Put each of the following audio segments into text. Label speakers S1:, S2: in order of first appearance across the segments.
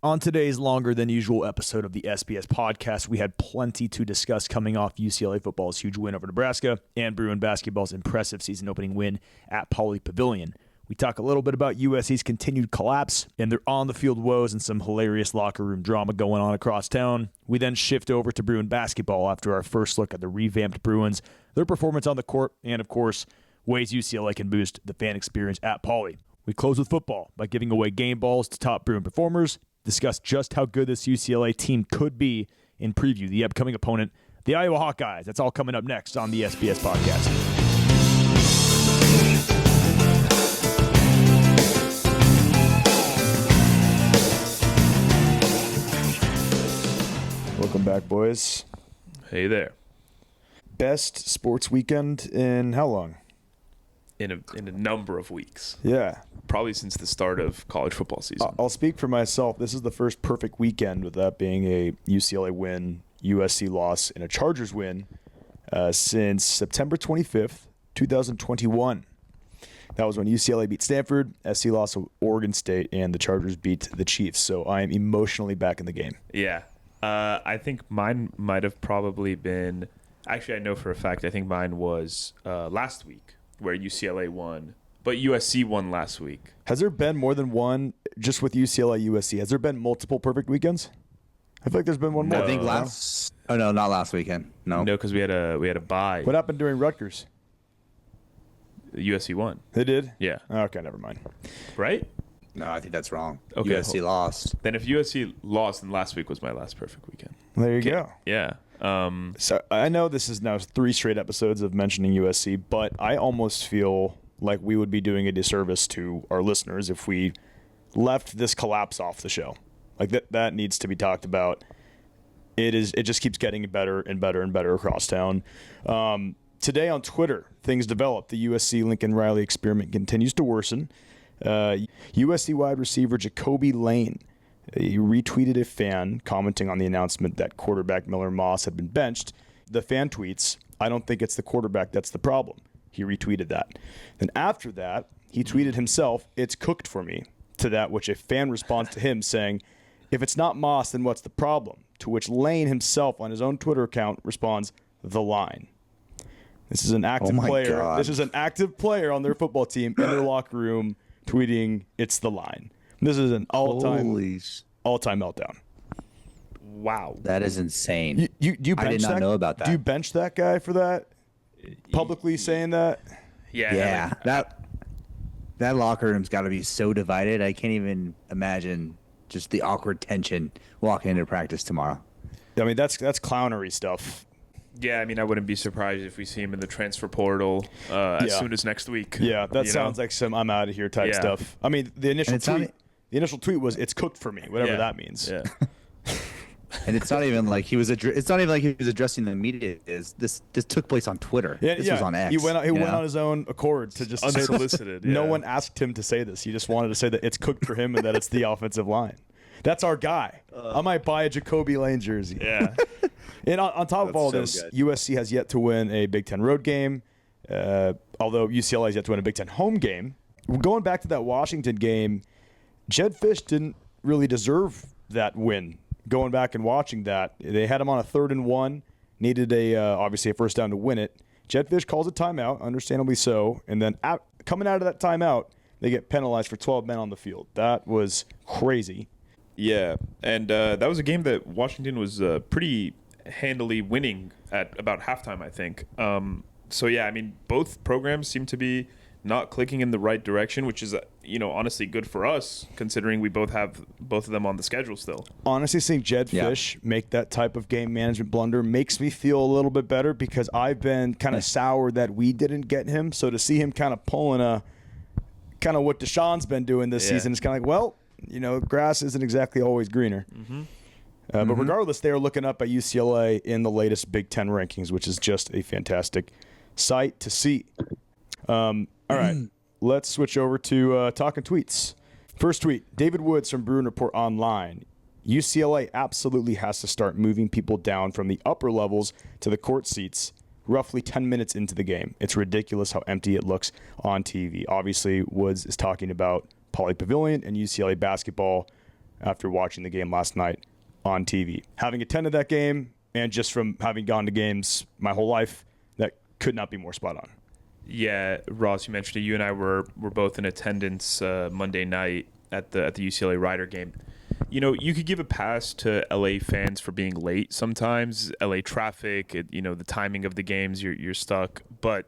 S1: On today's longer than usual episode of the SBS podcast, we had plenty to discuss coming off UCLA football's huge win over Nebraska and Bruin basketball's impressive season-opening win at Pauley Pavilion. We talk a little bit about USC's continued collapse and their on-the-field woes and some hilarious locker room drama going on across town. We then shift over to Bruin basketball after our first look at the revamped Bruins, their performance on the court, and, of course, ways UCLA can boost the fan experience at Pauley. We close with football by giving away game balls to top Bruin performers, discuss just how good this UCLA team could be, and preview the upcoming opponent, the Iowa Hawkeyes. That's all coming up next on the SBS podcast. Welcome back, boys.
S2: Hey there.
S1: Best sports weekend in how long?
S2: In a number of weeks.
S1: Yeah.
S2: Probably since the start of college football season.
S1: I'll speak for myself. This is the first perfect weekend, with that being a UCLA win, USC loss, and a Chargers win since September 25th, 2021. That was when UCLA beat Stanford, SC lost to Oregon State, and the Chargers beat the Chiefs. So I am emotionally back in the game.
S2: Yeah. I think mine might have probably been – actually, I know for a fact I think mine was last week where UCLA won. But USC won last week.
S1: Has there been more than one just with UCLA USC? Has there been multiple perfect weekends? I feel like there's been one more.
S3: I think last. Oh no, not last weekend. No,
S2: because we had a bye.
S1: What happened during Rutgers?
S2: USC won.
S1: They did?
S2: Yeah.
S1: Okay, never mind.
S2: Right?
S3: No, I think that's wrong.
S2: Okay,
S3: USC lost.
S2: Then if USC lost, then last week was my last perfect weekend.
S1: There you go.
S2: Yeah.
S1: So I know this is now 3 straight episodes of mentioning USC, but I almost feel like we would be doing a disservice to our listeners if we left this collapse off the show. Like that needs to be talked about. It just keeps getting better and better and better across town. Today on Twitter, things developed. The USC Lincoln Riley experiment continues to worsen. USC wide receiver Jacoby Lane, he retweeted a fan commenting on the announcement that quarterback Miller Moss had been benched. The fan tweets, "I don't think it's the quarterback that's the problem." He retweeted that. Then after that, he tweeted himself, "It's cooked for me," to that which a fan responds to him saying, "If it's not Moss, then what's the problem?" To which Lane himself on his own Twitter account responds, "The line." This is an active player.
S3: God.
S1: This is an active player on their football team in their locker room tweeting, "It's the line." This is an all-time meltdown.
S2: Wow.
S3: That is insane.
S1: You
S3: I did not know about that.
S1: Do you bench that guy for that? Publicly saying that?
S3: Yeah. That locker room's got to be so divided. I can't even imagine just the awkward tension walking into practice tomorrow.
S1: I mean, that's clownery stuff.
S2: Yeah, I mean, I wouldn't be surprised if we see him in the transfer portal as soon as next week.
S1: Yeah, that sounds like some "I'm out of here" type stuff. I mean, the initial tweet was, "It's cooked for me," whatever that means.
S2: Yeah.
S3: And it's not even like he was. It's not even like he was addressing the media. This took place on Twitter. This was on X.
S1: He went on his own accord to just
S2: unsolicited.
S1: Say no one asked him to say this. He just wanted to say that it's cooked for him and that it's the offensive line. That's our guy. I might buy a Jacoby Lane jersey.
S2: Yeah.
S1: And on top of all this, good. USC has yet to win a Big Ten road game, although UCLA has yet to win a Big Ten home game. Going back to that Washington game, Jedd Fisch didn't really deserve that win. Going back and watching that, they had him on a 3rd and 1, needed obviously a first down to win it. Jedd Fisch calls a timeout, understandably so, and then coming out of that timeout, they get penalized for 12 men on the field. That was crazy.
S2: Yeah, and that was a game that Washington was pretty handily winning at about halftime, I think. So, yeah, I mean, both programs seem to be not clicking in the right direction, which is, honestly good for us, considering we both have both of them on the schedule still.
S1: Honestly, seeing Jedd Fisch make that type of game management blunder makes me feel a little bit better, because I've been kind of sour that we didn't get him. So to see him kind of pulling kind of what Deshaun's been doing this season, is kind of like, well, grass isn't exactly always greener. Mm-hmm. But regardless, they are looking up at UCLA in the latest Big Ten rankings, which is just a fantastic sight to see. All right, let's switch over to Talkin Tweets. First tweet, David Woods from Bruin Report Online. UCLA absolutely has to start moving people down from the upper levels to the court seats roughly 10 minutes into the game. It's ridiculous how empty it looks on TV. Obviously, Woods is talking about Pauley Pavilion and UCLA basketball after watching the game last night on TV. Having attended that game and just from having gone to games my whole life, that could not be more spot on.
S2: Yeah, Ross, you mentioned it. You and I were both in attendance Monday night at the UCLA Rider game. You know, you could give a pass to LA fans for being late sometimes. LA traffic, the timing of the games, you're stuck. But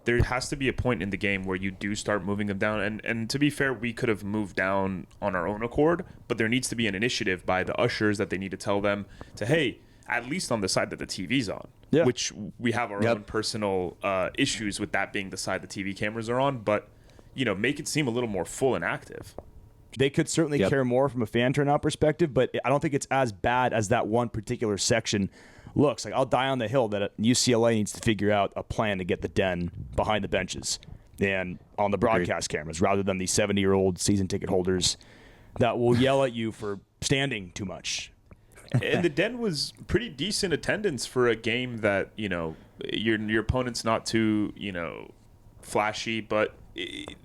S2: there has to be a point in the game where you do start moving them down. And to be fair, we could have moved down on our own accord, but there needs to be an initiative by the ushers that they need to tell them to, hey, at least on the side that the TV's on, which we have our own personal issues with that being the side the TV cameras are on, but, make it seem a little more full and active.
S1: They could certainly care more from a fan turnout perspective, but I don't think it's as bad as that one particular section looks. Like, I'll die on the hill that UCLA needs to figure out a plan to get the den behind the benches and on the broadcast cameras rather than the 70-year-old season ticket holders that will yell at you for standing too much.
S2: And the den was pretty decent attendance for a game that, your opponent's not too, flashy, but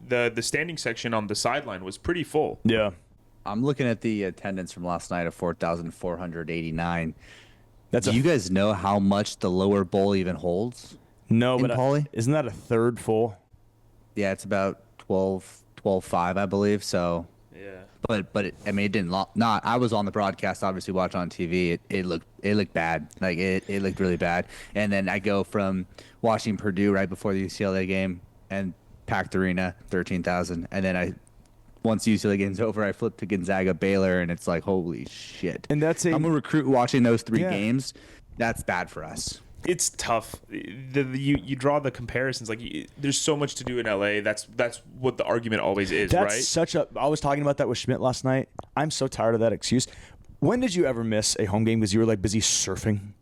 S2: the standing section on the sideline was pretty full.
S1: Yeah.
S3: I'm looking at the attendance from last night of 4,489.
S1: Do
S3: you guys know how much the lower bowl even holds?
S1: No, but
S3: Pauley?
S1: Isn't that a third full?
S3: Yeah, it's about 12.5, I believe. So,
S2: yeah.
S3: But it didn't not. I was on the broadcast, obviously watching on TV. It looked bad. Like it looked really bad. And then I go from watching Purdue right before the UCLA game and packed arena, 13,000, and then once the UCLA game's over, I flip to Gonzaga Baylor, and it's like, holy shit.
S1: And I'm
S3: a recruit watching those three games. That's bad for us.
S2: It's tough. You draw the comparisons. Like, there's so much to do in LA. That's what the argument always is, right?
S1: I was talking about that with Schmidt last night. I'm so tired of that excuse. When did you ever miss a home game because you were like busy surfing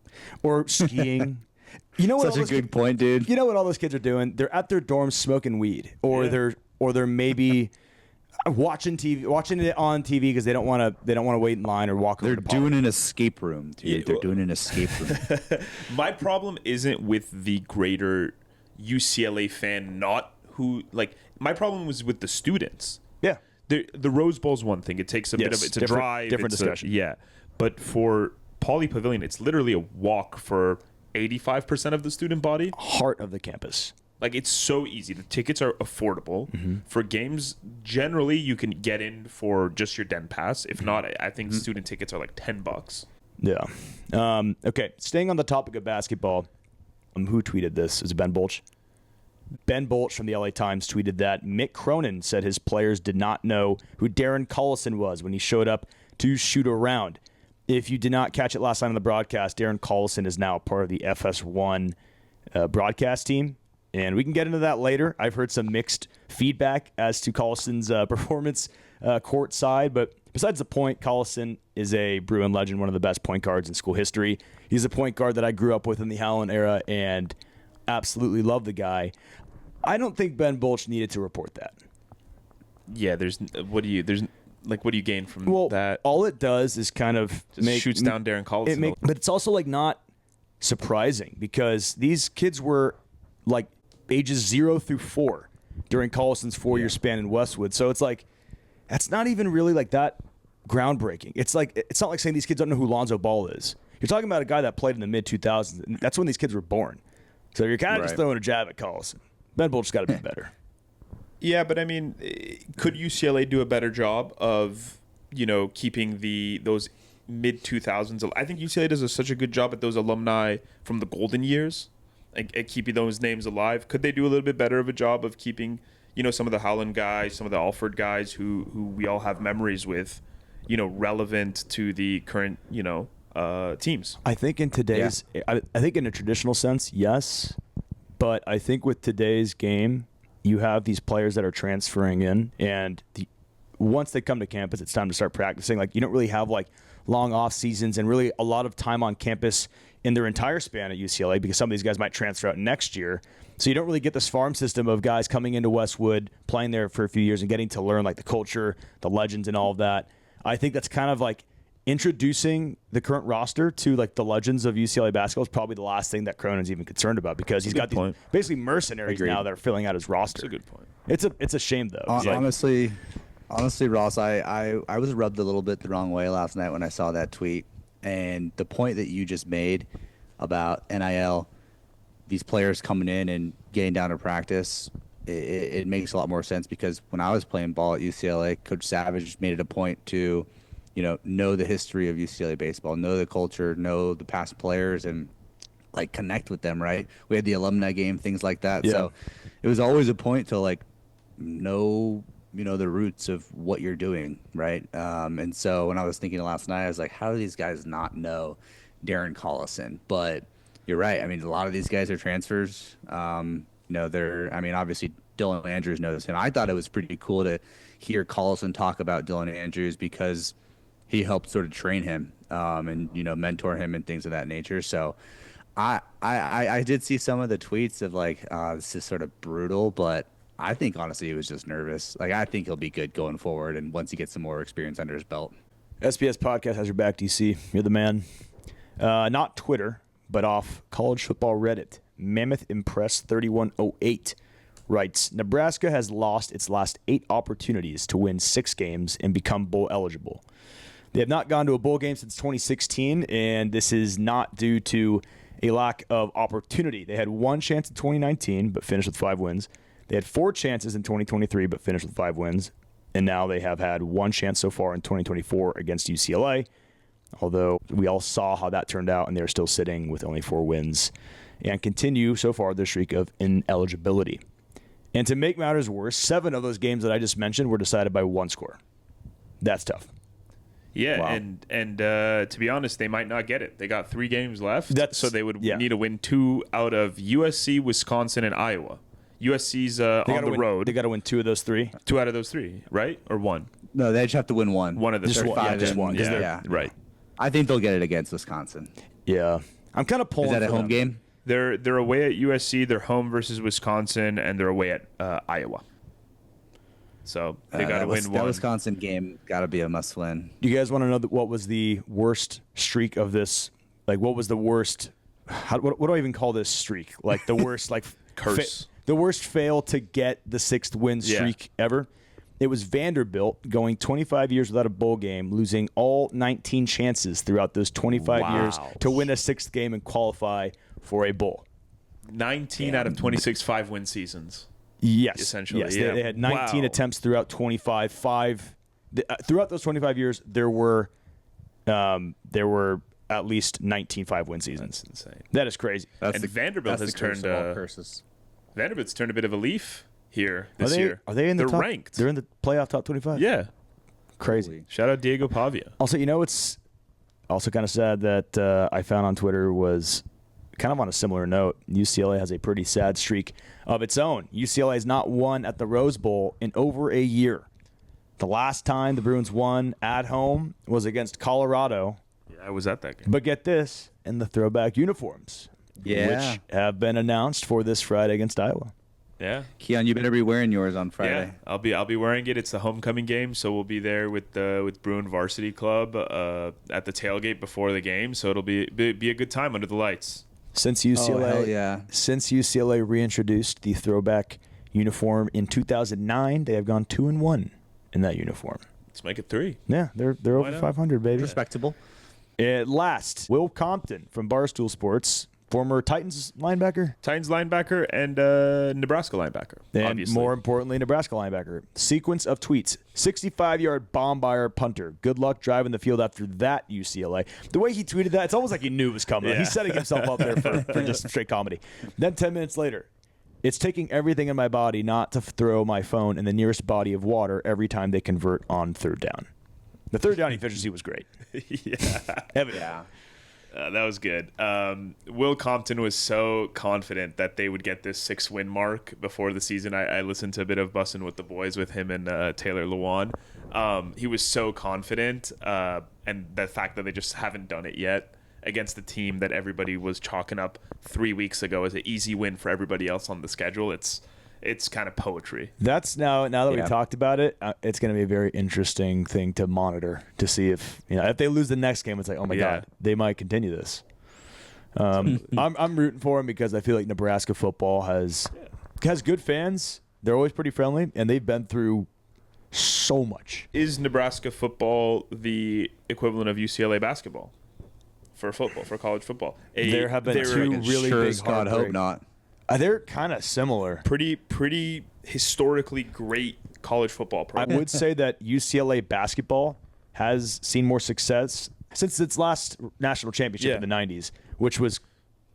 S1: or skiing? You know what?
S3: Such a good point, dude.
S1: You know what all those kids are doing? They're at their dorms smoking weed, or they're maybe watching it on TV because they don't want to wait in line or walk.
S3: They're doing an escape room, dude.
S2: Yeah.
S3: They're doing an escape room.
S2: My problem isn't with the greater UCLA fan, my problem was with the students.
S1: Yeah.
S2: The Rose Bowl's one thing. It takes a bit of it's a drive,
S1: different discussion.
S2: But for Pauley Pavilion, it's literally a walk for 85% of the student body.
S1: Heart of the campus.
S2: Like, it's so easy. The tickets are affordable. Mm-hmm. For games, generally, you can get in for just your den pass. If not, I think student tickets are like $10.
S1: Yeah. Okay, staying on the topic of basketball, who tweeted this? Is it Ben Bolch? Ben Bolch from the LA Times tweeted that Mick Cronin said his players did not know who Darren Collison was when he showed up to shoot around. If you did not catch it last night on the broadcast, Darren Collison is now part of the FS1 broadcast team, and we can get into that later. I've heard some mixed feedback as to Collison's performance court side, but besides the point, Collison is a Bruin legend, one of the best point guards in school history. He's a point guard that I grew up with in the Howland era and absolutely love the guy. I don't think Ben Bolch needed to report that.
S2: Yeah, what do you gain from that?
S1: All it does is kind of
S2: shoots down Darren Collison.
S1: But it's also like not surprising because these kids were like ages 0 through 4 during Collison's 4-year span in Westwood. So it's like that's not even really like that groundbreaking. It's not like saying these kids don't know who Lonzo Ball is. You're talking about a guy that played in the mid 2000s. And that's when these kids were born. So you're kind of just throwing a jab at Collison. Ben Bolt's got to be better.
S2: Yeah, but I mean, could UCLA do a better job of, keeping those mid 2000s? I think UCLA does such a good job at those alumni from the golden years, at keeping those names alive. Could they do a little bit better of a job of keeping, some of the Howland guys, some of the Alford guys who we all have memories with, relevant to the current, teams?
S1: I think in today's, I think in a traditional sense, yes. But I think with today's game, you have these players that are transferring in, and once they come to campus, it's time to start practicing. Like, you don't really have like long off seasons and really a lot of time on campus in their entire span at UCLA because some of these guys might transfer out next year. So you don't really get this farm system of guys coming into Westwood, playing there for a few years and getting to learn like the culture, the legends and all of that. I think that's kind of like introducing the current roster to like the legends of UCLA basketball is probably the last thing that Cronin's even concerned about because he's got these basically mercenaries now that are filling out his roster.
S2: That's a good point.
S1: It's a shame though.
S3: Honestly, Honestly, Ross, I was rubbed a little bit the wrong way last night when I saw that tweet. And the point that you just made about NIL, these players coming in and getting down to practice, it makes a lot more sense because when I was playing ball at UCLA, Coach Savage made it a point to, know the history of UCLA baseball, know the culture, know the past players, and like connect with them, right? We had the alumni game, things like that.
S1: Yeah.
S3: So it was always a point to like know the roots of what you're doing, right? And so when I was thinking last night, I was like, how do these guys not know Darren Collison? But you're right. I mean, a lot of these guys are transfers. Obviously Dylan Andrews knows him. I thought it was pretty cool to hear Collison talk about Dylan Andrews because he helped sort of train him and mentor him and things of that nature. So I did see some of the tweets of like this is sort of brutal, but I think honestly he was just nervous. Like I think he'll be good going forward, and once he gets some more experience under his belt.
S1: SBS podcast has your back, DC. You're the man. Not Twitter, but off college football Reddit. Mammoth Impress 3108 writes, Nebraska has lost its last 8 opportunities to win 6 games and become bowl eligible. They have not gone to a bowl game since 2016, and this is not due to a lack of opportunity. They had 1 chance in 2019, but finished with 5 wins. They had 4 chances in 2023, but finished with 5 wins. And now they have had 1 chance so far in 2024 against UCLA, although we all saw how that turned out, and they're still sitting with only 4 wins and continue so far their streak of ineligibility. And to make matters worse, 7 of those games that I just mentioned were decided by 1 score. That's tough.
S2: Yeah,
S1: Wow.
S2: and to be honest, they might not get it. They got 3 games left, so they would
S1: yeah.
S2: need to win 2 out of USC, Wisconsin, and Iowa. USC's on the road.
S1: They got to win 2 of those 3.
S2: 2 out of those 3, right? Or 1?
S3: No, they just have to win 1.
S2: One of the
S1: Just
S2: 3.
S1: one. Yeah, just one.
S2: Yeah, right.
S3: I think they'll get it against Wisconsin.
S1: Yeah. I'm kind of pulling
S3: Is that a
S1: for
S3: home
S1: them.
S3: game?
S2: They're away at USC. They're home versus Wisconsin, and they're away at Iowa. So they got to win
S3: That
S2: 1.
S3: Wisconsin game got to be a must-win.
S1: You guys want to know what was the worst streak of this? Like, what was the worst? What do I even call this streak? Like the worst, like
S2: Curse.
S1: The worst fail to get the 6th win streak ever. It was Vanderbilt going 25 years without a bowl game, losing all 19 chances throughout those 25 years to win a 6th game and qualify for a bowl.
S2: 19 out of 26 5-win seasons.
S1: Yes,
S2: Essentially,
S1: yes.
S2: yeah.
S1: They had 19
S2: Wow.
S1: attempts throughout 25. Throughout those 25 years, there were at least 19 5-win seasons.
S2: That's insane.
S1: That is crazy.
S3: That's
S2: And Vanderbilt has turned
S3: curses.
S2: Vanderbilt's turned a bit of a leaf here this year.
S1: Are they in the
S2: They're
S1: top?
S2: ranked.
S1: They're in the playoff top 25.
S2: Yeah.
S1: Crazy.
S2: Shout out Diego Pavia.
S1: Also, it's also kind of sad that I found on Twitter was kind of on a similar note. UCLA has a pretty sad streak of its own. UCLA has not won at the Rose Bowl in over a year. The last time the Bruins won at home was against Colorado.
S2: Yeah, I was at that game.
S1: But get this, in the throwback uniforms,
S3: Yeah.
S1: which have been announced for this Friday against Iowa.
S2: Yeah.
S3: Keon, you better be wearing yours on Friday.
S2: Yeah, I'll be wearing it. It's the homecoming game, so we'll be there with Bruin Varsity Club at the tailgate before the game. So it'll be a good time under the lights.
S1: Since UCLA,
S3: hell yeah.
S1: Since UCLA reintroduced the throwback uniform in 2009, they have gone 2-1 in that uniform.
S2: Let's make it 3.
S1: Yeah, they're
S2: Why
S1: over
S2: not?
S1: 500, baby.
S3: Respectable.
S1: At last, Will Compton from Barstool Sports, former Titans linebacker,
S2: Titans linebacker and Nebraska linebacker.
S1: and
S2: obviously.
S1: more importantly, Nebraska linebacker. Sequence of tweets: 65-yard bomb by our punter. Good luck driving the field after that, UCLA. The way he tweeted that, it's almost like he knew it was coming.
S2: Yeah.
S1: He's setting himself up there for just straight comedy. Then 10 minutes later, it's taking everything in my body not to throw my phone in the nearest body of water every time they convert on 3rd down. The 3rd down efficiency was great.
S2: Yeah.
S1: Evident.
S3: Yeah.
S2: That was good. Will Compton was so confident that they would get this 6-win mark before the season. I listened to a bit of Bussin' with the Boys with him and Taylor Lewan. He was so confident, and the fact that they just haven't done it yet against the team that everybody was chalking up 3 weeks ago as an easy win for everybody else on the schedule. It's kind of poetry.
S1: That's now that we
S3: Yeah.
S1: talked about it, it's going to be a very interesting thing to monitor to see if they lose the next game. It's like, oh my
S2: Yeah.
S1: God, they might continue this. I'm rooting for them because I feel like Nebraska football has good fans. They're always pretty friendly, and they've been through so much.
S2: Is Nebraska football the equivalent of UCLA basketball for college football?
S1: There have been two really
S3: sure
S1: big
S3: as God hope
S1: heartbreaks.
S3: not.
S1: They're kind of similar.
S2: Pretty historically great college football
S1: I
S2: program.
S1: would say that UCLA basketball has seen more success since its last national championship in the 90s, which was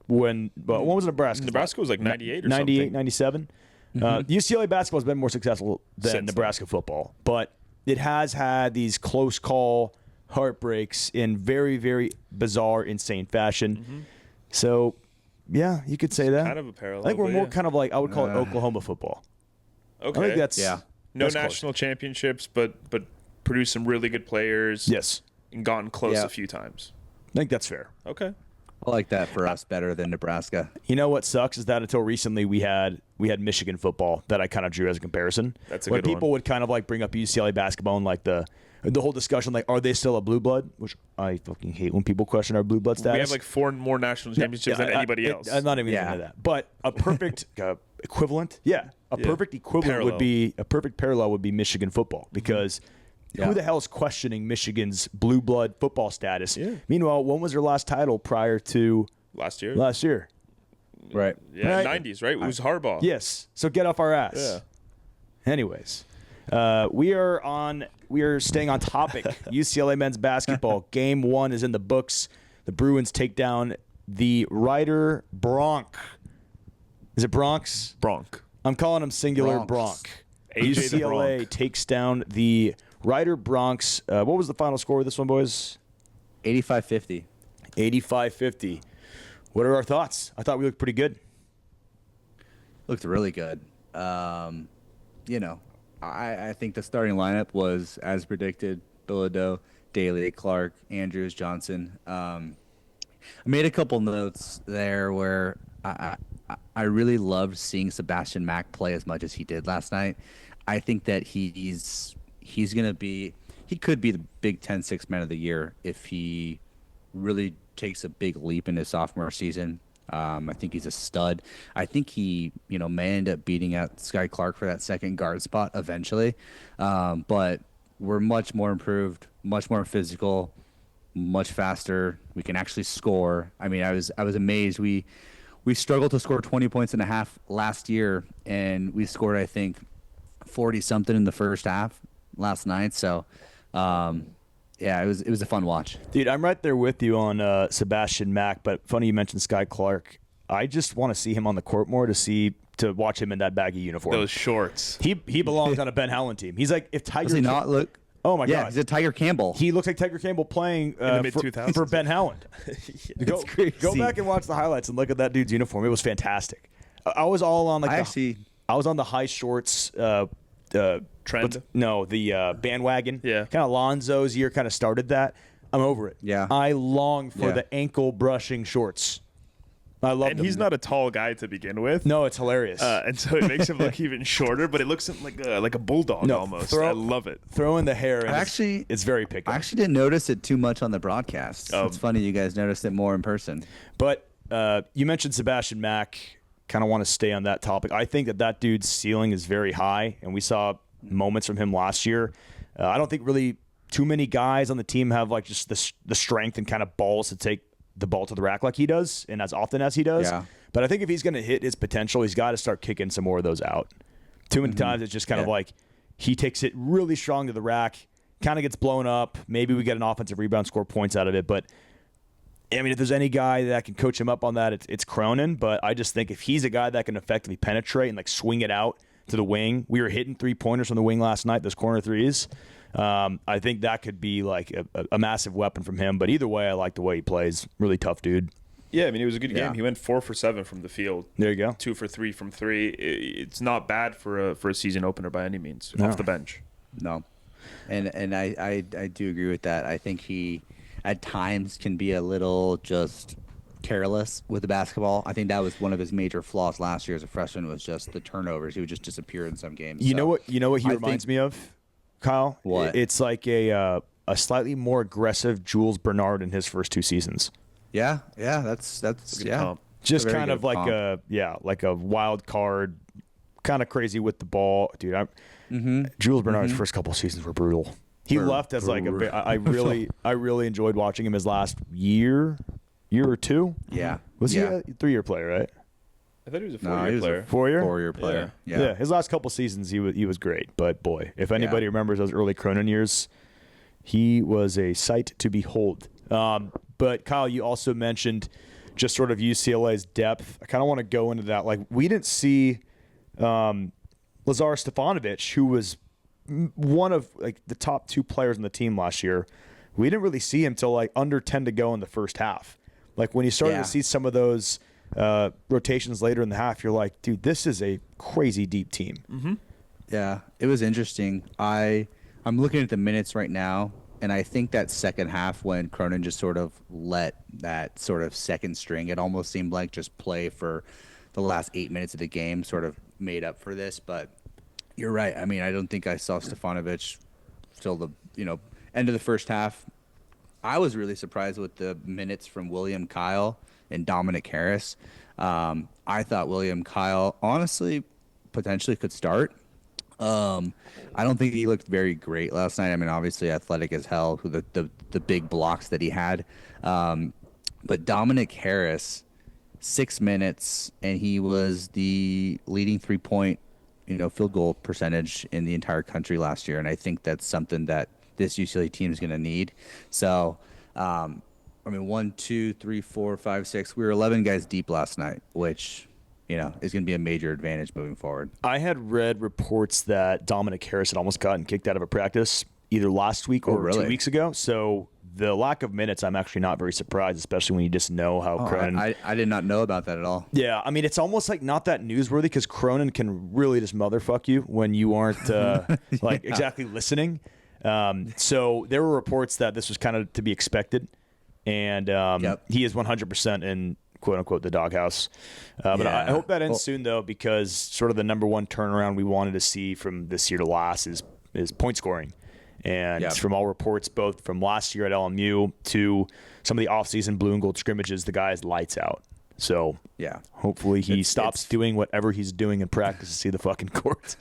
S1: when was Nebraska?
S2: Nebraska was like 98 or
S1: 98,
S2: something.
S1: 97. UCLA basketball has been more successful than
S2: Since
S1: Nebraska football, but it has had these close call heartbreaks in very, very bizarre, insane fashion. So, yeah, you could say that.
S2: Kind of a parallel.
S1: I think we're
S2: but
S1: more
S2: yeah.
S1: kind of like, I would call it Oklahoma football.
S2: Okay.
S1: I think that's
S3: Yeah.
S2: No
S1: that's close.
S2: national championships, but produced some really good players.
S1: Yes,
S2: And gotten close
S3: Yeah.
S2: a few times.
S1: I think that's fair.
S2: Okay.
S3: I like that for us better than Nebraska.
S1: You know what sucks is that until recently we had Michigan football that I kind of drew as a comparison.
S2: That's a
S1: where
S2: good one.
S1: people would kind of like bring up UCLA basketball and like the whole discussion, like, are they still a blue blood? Which I fucking hate when people question our blue blood status.
S2: We have like 4 more national championships than anybody else.
S1: I'm not even
S3: Yeah.
S1: into that. But a perfect equivalent, perfect equivalent
S2: Parallel.
S1: would be a perfect parallel would be Michigan football because
S3: Yeah.
S1: who the hell is questioning Michigan's blue blood football status?
S2: Yeah.
S1: Meanwhile, when was their last title prior to
S2: Last year?
S1: last year?
S3: Right.
S2: Yeah,
S1: Right.
S2: 90s, right? It was Harbaugh.
S1: Yes. So get off our ass.
S2: Yeah.
S1: Anyways, we are staying on topic. UCLA men's basketball game 1 is in the books. The Bruins take down the Rider Bronc. Is it Bronx?
S2: Bronc.
S1: I'm calling them singular
S3: Bronx.
S1: Bronc.
S2: AJ the
S1: UCLA
S2: Bronc.
S1: takes down the Rider Bronx. What was the final score of this one, boys?
S3: 85-50.
S1: 85-50. What are our thoughts? I thought we looked pretty good.
S3: Looked really good. I think the starting lineup was as predicted. Bilodeau, Daly, Clark, Andrews, Johnson. I made a couple notes there where I really loved seeing Sebastian Mack play as much as he did last night. I think that he could be the Big Ten Sixth Man of the Year if he really takes a big leap in his sophomore season. I think he's a stud. I think he, may end up beating out Sky Clark for that second guard spot eventually. But we're much more improved, much more physical, much faster. We can actually score. I mean, I was amazed. We struggled to score 20 points and a half last year, and we scored, I think, 40 something in the first half last night. So, yeah, it was a fun watch.
S1: Dude, I'm right there with you on Sebastian Mack, but funny you mentioned Sky Clark. I just want to see him on the court more to watch him in that baggy uniform.
S2: Those shorts.
S1: He belongs on a Ben Howland team. He's like if Tiger
S3: Does he not look?
S1: Oh my
S3: Yeah,
S1: god.
S3: he's a Tiger Campbell.
S1: He looks like Tiger Campbell playing
S2: the mid-2000s.
S1: for Ben Howland. Go
S3: crazy.
S1: back and watch the highlights and look at that dude's uniform. It was fantastic. I was all on like I was on the high shorts
S2: Trend?
S1: the bandwagon.
S2: Yeah.
S1: Kind of Lonzo's year kind of started that. I'm over it.
S3: Yeah.
S1: I long for
S3: Yeah.
S1: the ankle brushing shorts. I love
S2: And
S1: them.
S2: he's not a tall guy to begin with.
S1: No, it's hilarious.
S2: And so it makes him look even shorter, but it looks like a bulldog
S1: No,
S2: almost.
S1: throw-
S2: I love it.
S1: Throw in the hair. And
S3: Actually-
S1: it's very picky.
S3: I actually didn't notice it too much on the broadcast.
S2: Oh.
S3: It's funny you guys noticed it more in person.
S1: But you mentioned Sebastian Mack. Kind of want to stay on that topic. I think that dude's ceiling is very high, and we saw moments from him last year. I don't think really too many guys on the team have like just the strength and kind of balls to take the ball to the rack like he does and as often as he does.
S3: Yeah.
S1: But I think if he's going to hit his potential, he's got to start kicking some more of those out. Too many times it's just kind of
S3: Yeah.
S1: like he takes it really strong to the rack, kind of gets blown up. Maybe we get an offensive rebound, score points out of it. But, I mean, if there's any guy that can coach him up on that, it's Cronin. But I just think if he's a guy that can effectively penetrate and like swing it out to the wing. We were hitting 3-pointers from the wing last night, those corner threes. I think that could be like a massive weapon from him. But either way, I like the way he plays. Really tough dude.
S2: Yeah, I mean, it was a good
S3: Yeah.
S2: game. He went 4 for 7 from the field.
S1: There you go.
S2: 2 for 3 from 3. It's not bad for a season opener by any means
S1: No.
S2: off the bench.
S3: No, and I do agree with that. I think he at times can be a little just careless with the basketball. I think that was one of his major flaws last year as a freshman was just the turnovers. He would just disappear in some games.
S1: You
S3: So,
S1: know what he
S3: I
S1: reminds
S3: think-
S1: me of, Kyle?
S3: What?
S1: It's like a slightly more aggressive Jules Bernard in his first 2 seasons.
S3: Yeah, that's
S2: Good
S3: yeah.
S2: comp.
S1: Just
S3: Very
S1: kind
S3: good
S1: of like
S3: comp.
S1: like a wild card, kind of crazy with the ball, dude. Jules Bernard's first couple seasons were brutal. He left as like I really enjoyed watching him his last year or two.
S3: Yeah.
S1: Was he a 3-year player, right?
S2: I thought he was a 4-year player.
S1: 4-year?
S3: 4-year player.
S1: Yeah. His last couple seasons, he was great. But boy, if anybody remembers those early Cronin years, he was a sight to behold. But Kyle, you also mentioned just sort of UCLA's depth. I kind of want to go into that. Like, we didn't see Lazar Stefanovic, who was one of like the top 2 players on the team last year. We didn't really see him till like under 10 to go in the first half. Like, when you started to see some of those rotations later in the half, you're like, dude, this is a crazy deep team.
S3: Mm-hmm. Yeah, it was interesting. I'm looking at the minutes right now, and I think that second half when Cronin just sort of let that sort of second string, it almost seemed like just play for the last 8 minutes of the game sort of made up for this. But you're right. I mean, I don't think I saw Stefanovic till the end of the first half. I was really surprised with the minutes from William Kyle and Dominic Harris. I thought William Kyle, honestly, potentially could start. I don't think he looked very great last night. I mean, obviously athletic as hell, the big blocks that he had. But Dominic Harris, 6 minutes, and he was the leading 3-point, field goal percentage in the entire country last year. And I think that's something that this UCLA team is going to need. So, 1, 2, 3, 4, 5, 6. We were 11 guys deep last night, which, is going to be a major advantage moving forward.
S1: I had read reports that Dominic Harris had almost gotten kicked out of a practice either last week or 2 weeks ago. So the lack of minutes, I'm actually not very surprised, especially when you just know how Cronin.
S3: I did not know about that at all.
S1: Yeah, I mean, it's almost like not that newsworthy because Cronin can really just motherfuck you when you aren't exactly listening. So there were reports that this was kind of to be expected, and he is 100% in quote-unquote the doghouse. But I hope that ends soon, though, because sort of the number one turnaround we wanted to see from this year to last is point scoring. And from all reports, both from last year at LMU to some of the offseason blue and gold scrimmages, the guy's lights out. So hopefully he stops doing whatever he's doing in practice to see the fucking court.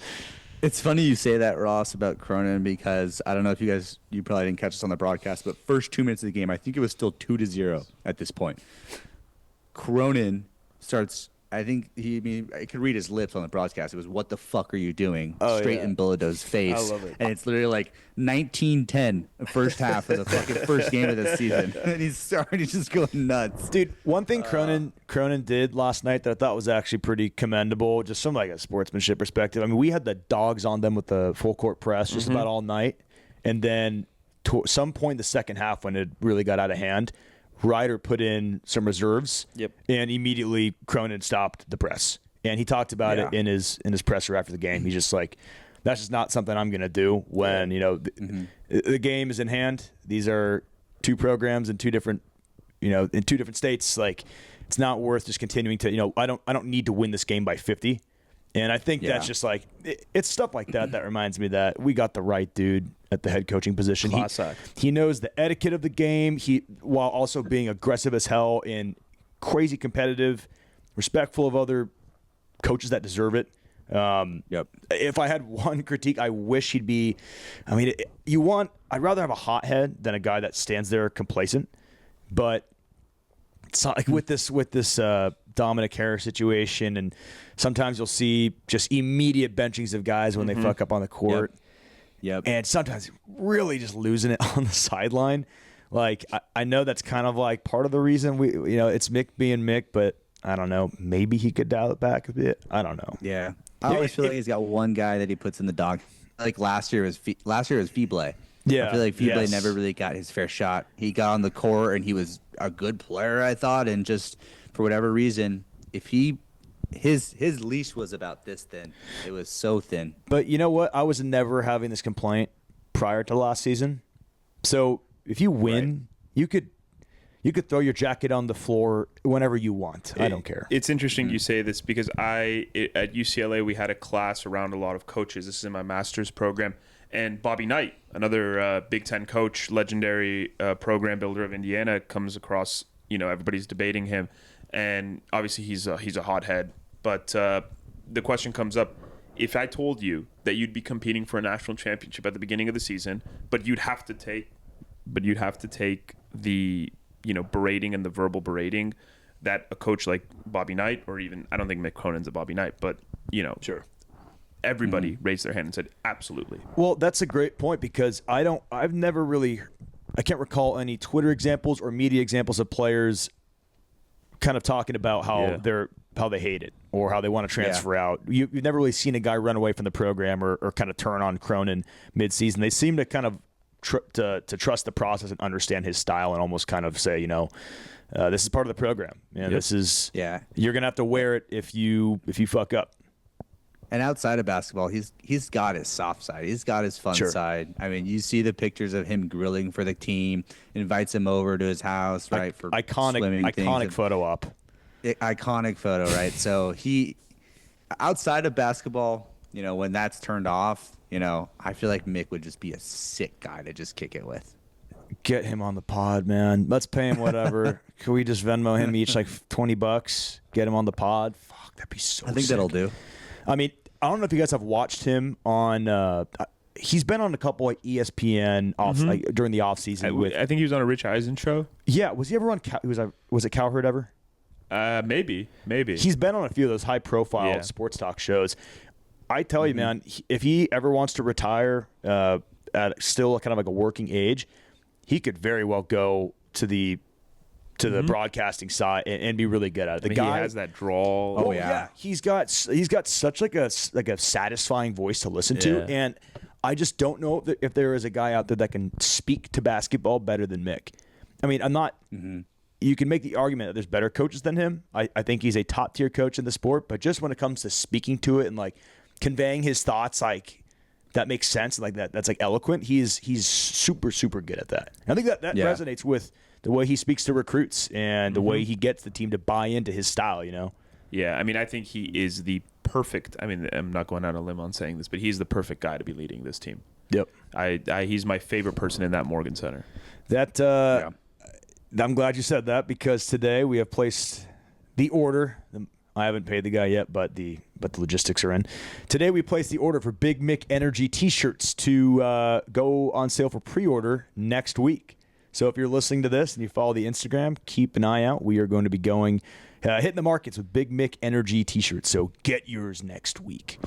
S3: It's funny you say that, Ross, about Cronin, because I don't know if you probably didn't catch us on the broadcast, but first 2 minutes of the game, I think it was still 2-0 at this point. Cronin starts, I think I could read his lips on the broadcast. It was, "What the fuck are you doing?" Straight in Bilodeau's face.
S1: I love it.
S3: And it's literally like 19-10, the first half of the fucking first game of the season. And he's just going nuts.
S1: Dude, one thing Cronin did last night that I thought was actually pretty commendable, just from like a sportsmanship perspective. I mean, we had the dogs on them with the full court press just about all night. And then to some point in the second half when it really got out of hand, Ryder put in some reserves, and immediately Cronin stopped the press. And he talked about it in his presser after the game. He's just like, that's just not something I'm going to do when the game is in hand. These are 2 programs in 2 different states. Like, it's not worth just continuing to I don't need to win this game by 50. And I think that's just like it's stuff like that reminds me that we got the right dude at the head coaching position. He knows the etiquette of the game. While also being aggressive as hell and crazy competitive, respectful of other coaches that deserve it. If I had one critique, I wish he'd be. I mean, I'd rather have a hothead than a guy that stands there complacent. But it's not like with this Dominic Harris situation, and sometimes you'll see just immediate benchings of guys when they fuck up on the court. And sometimes really just losing it on the sideline. Like, I know that's kind of like part of the reason it's Mick being Mick, but I don't know. Maybe he could dial it back a bit. I don't know.
S3: Yeah. I always feel like he's got one guy that he puts in the dog. Like last year was Feebley.
S1: Yeah.
S3: I feel like Feebley never really got his fair shot. He got on the court and he was a good player, I thought, and just for whatever reason, if his leash was about this thin. It was so thin.
S1: But you know what? I was never having this complaint prior to last season. So if you win, you could throw your jacket on the floor whenever you want. I don't care.
S2: It's interesting you say this because at UCLA we had a class around a lot of coaches. This is in my master's program. And Bobby Knight, another Big Ten coach, legendary program builder of Indiana, comes across. Everybody's debating him, and obviously he's a hothead. But the question comes up: if I told you that you'd be competing for a national championship at the beginning of the season, but you'd have to take the, berating and the verbal berating that a coach like Bobby Knight, or even, I don't think Mick Cronin's a Bobby Knight, but,
S1: Sure.
S2: Everybody raised their hand and said, absolutely.
S1: Well, that's a great point, because I can't recall any Twitter examples or media examples of players kind of talking about how they hate it or how they want to transfer out. You've never really seen a guy run away from the program or kind of turn on Cronin mid-season. They seem to kind of to trust the process and understand his style and almost kind of say, this is part of the program. This is you're gonna have to wear it if you fuck up.
S3: And outside of basketball, he's got his soft side. He's got his fun side. I mean, you see the pictures of him grilling for the team, invites him over to his house, right? For
S1: iconic photo op.
S3: Iconic photo, right? So he, outside of basketball, when that's turned off, I feel like Mick would just be a sick guy to just kick it with.
S1: Get him on the pod, man. Let's pay him whatever. Can we just Venmo him each like $20? Get him on the pod. Fuck, that'd be so.
S3: I think
S1: sick.
S3: that'll do.
S1: I mean, I don't know if you guys have watched him on. He's been on a couple like ESPN during the off season.
S2: I think he was on a Rich Eisen show.
S1: Yeah, was he ever on? Was it Cowherd ever?
S2: Maybe.
S1: He's been on a few of those high profile sports talk shows. I tell you, man, if he ever wants to retire at still kind of like a working age, he could very well go to the broadcasting side and be really good at it. The guy
S2: he has that drawl.
S1: Oh yeah. He's got such like a satisfying voice to listen to, and I just don't know if there is a guy out there that can speak to basketball better than Mick. I mean, I'm not. You can make the argument that there's better coaches than him. I think he's a top tier coach in the sport, but just when it comes to speaking to it and like conveying his thoughts, like that makes sense, and like that's like eloquent. He's super good at that. And I think that resonates with the way he speaks to recruits and the way he gets the team to buy into his style,
S2: Yeah, I mean, I think he is the perfect. I mean, I'm not going out on a limb on saying this, but he's the perfect guy to be leading this team.
S1: Yep.
S2: He's my favorite person in that Morgan Center.
S1: I'm glad you said that, because today we have placed the order. I haven't paid the guy yet, but the logistics are in. Today we placed the order for Big Mick Energy T-shirts to go on sale for pre-order next week. So if you're listening to this and you follow the Instagram, keep an eye out. We are going to be hitting the markets with Big Mick Energy T-shirts. So get yours next week.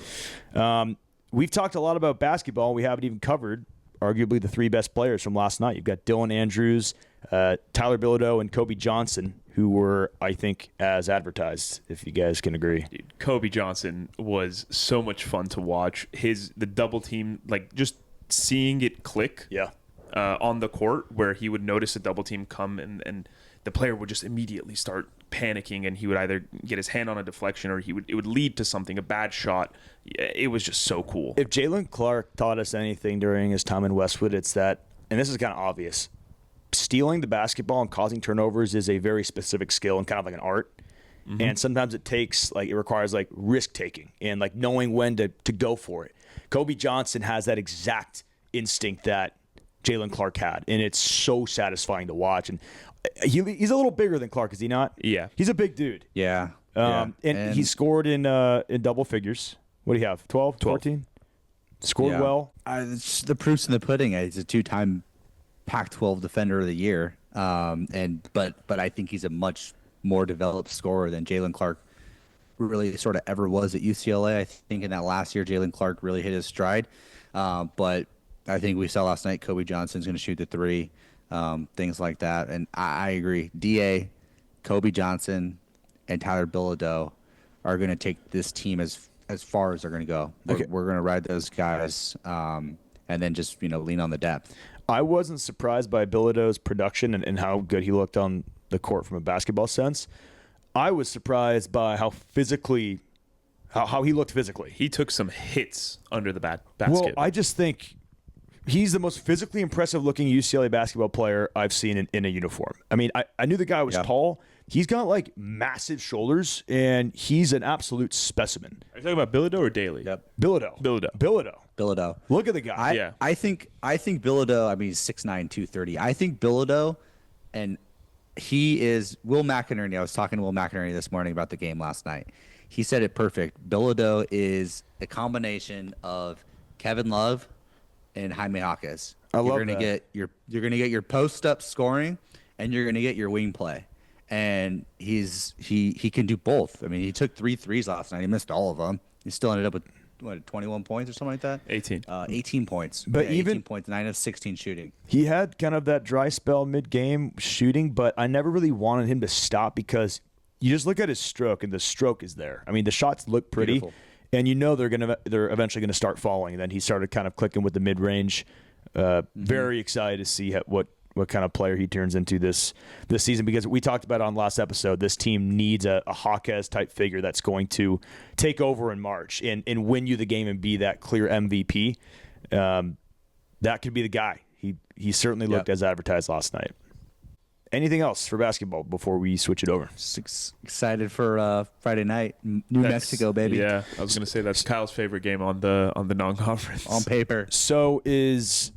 S1: We've talked a lot about basketball. We haven't even covered arguably the three best players from last night. You've got Dylan Andrews, Tyler Bilodeau, and Kobe Johnson, who were, I think, as advertised, if you guys can agree.
S2: Dude, Kobe Johnson was so much fun to watch. The double team, like just seeing it click on the court, where he would notice a double team come and the player would just immediately start panicking, and he would either get his hand on a deflection or it would lead to something, a bad shot. It was just so cool.
S1: If Jalen Clark taught us anything during his time in Westwood, it's that, and this is kind of obvious, stealing the basketball and causing turnovers is a very specific skill and kind of like an art. And sometimes it requires like risk taking and like knowing when to go for it. Kobe Johnson has that exact instinct that Jalen Clark had, and it's so satisfying to watch. And he's a little bigger than Clark, is he not?
S2: Yeah.
S1: He's a big dude.
S3: Yeah.
S1: And he scored in double figures. What do you have, 12, 14? Scored well.
S3: The proof's in the pudding. He's a two-time Pac-12 Defender of the Year, but I think he's a much more developed scorer than Jalen Clark really sort of ever was at UCLA. I think in that last year, Jalen Clark really hit his stride, but I think we saw last night Kobe Johnson's going to shoot the three, things like that, and I agree. DA, Kobe Johnson, and Tyler Bilodeau are going to take this team as far as they're going to go. We're going to ride those guys, and then just lean on the depth.
S1: I wasn't surprised by Bilodeau's production and how good he looked on the court from a basketball sense. I was surprised by how he looked physically.
S2: He took some hits under the basket.
S1: Well, I just think he's the most physically impressive looking UCLA basketball player I've seen in a uniform. I mean, I knew the guy was tall. He's got like massive shoulders, and he's an absolute specimen.
S2: Are you talking about Bilodeau or Daly?
S3: Yep.
S1: Bilodeau. Look at the guy.
S3: I think Bilodeau, I mean, he's 6'9", 230. I think Bilodeau, and he is Will McInerney. I was talking to Will McInerney this morning about the game last night. he said it perfect. Bilodeau is a combination of Kevin Love and Jaime Hawkeyes.
S1: You're
S3: gonna get you're gonna get your post up scoring, and you're gonna get your wing play. And he can do both. I mean, he took 3 threes last night. He missed all of them. He still ended up with 21 points or something like that.
S2: 18
S3: points.
S1: But
S3: yeah,
S1: even
S3: 18 points, 9 of 16 shooting.
S1: He had kind of that dry spell mid-game shooting, but I never really wanted him to stop because you just look at his stroke, and the stroke is there. I mean, the shots look pretty,
S3: Beautiful.
S1: and you know they're eventually going to start falling. And then he started kind of clicking with the mid-range. Very excited to see what kind of player he turns into this season, because we talked about on last episode, this team needs a Hawkeyes type figure that's going to take over in March and win you the game and be that clear MVP. That could be the guy. He certainly looked as advertised last night. Anything else for basketball before we switch it over?
S3: Just excited for Friday night, Mexico, baby.
S2: Yeah, I was gonna say that's Kyle's favorite game on the non-conference
S3: On paper.
S1: So is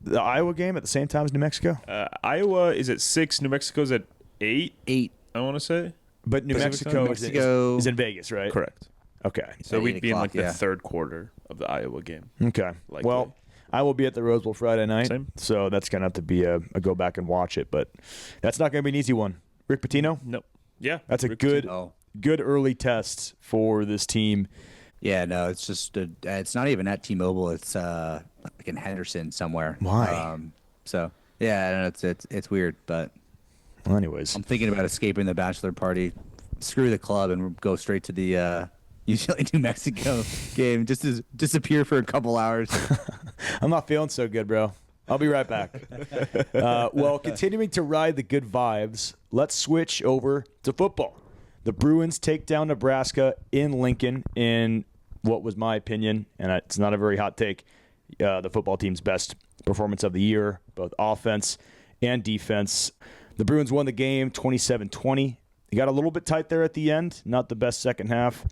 S1: the Iowa game at the same time as New Mexico?
S2: Iowa is at 6. New Mexico's at 8.
S3: 8.
S2: I want to say.
S1: But New
S2: Pacific
S1: Mexico,
S2: time?
S1: is in Vegas, right?
S2: Correct.
S1: Okay.
S2: So
S3: At
S2: we'd
S3: 8
S2: be in like
S3: o'clock,
S2: the third quarter of the Iowa game.
S1: Okay.
S2: Likely.
S1: Well, I will be at the Rose Bowl Friday night,
S2: Same.
S1: so that's going to have to be a go back and watch it. But that's not going to be an easy one. Rick Pitino?
S2: Nope. Yeah.
S1: That's a
S2: Rick
S1: good
S2: Pitino.
S1: good early test for this team.
S3: Yeah, no, it's just it's not even at T-Mobile. It's like in Henderson somewhere.
S1: Why?
S3: So yeah, I don't know, it's weird, but
S1: Well, anyways.
S3: I'm thinking about escaping the bachelor party, screw the club, and go straight to the UCLA New Mexico game. Just to disappear for a couple hours.
S1: I'm not feeling so good, bro. I'll be right back. Well, continuing to ride the good vibes, let's switch over to football. The Bruins take down Nebraska in Lincoln in what was my opinion, and it's not a very hot take, the football team's best performance of the year, both offense and defense. The Bruins won the game 27-20. It got a little bit tight there at the end. Not the best second half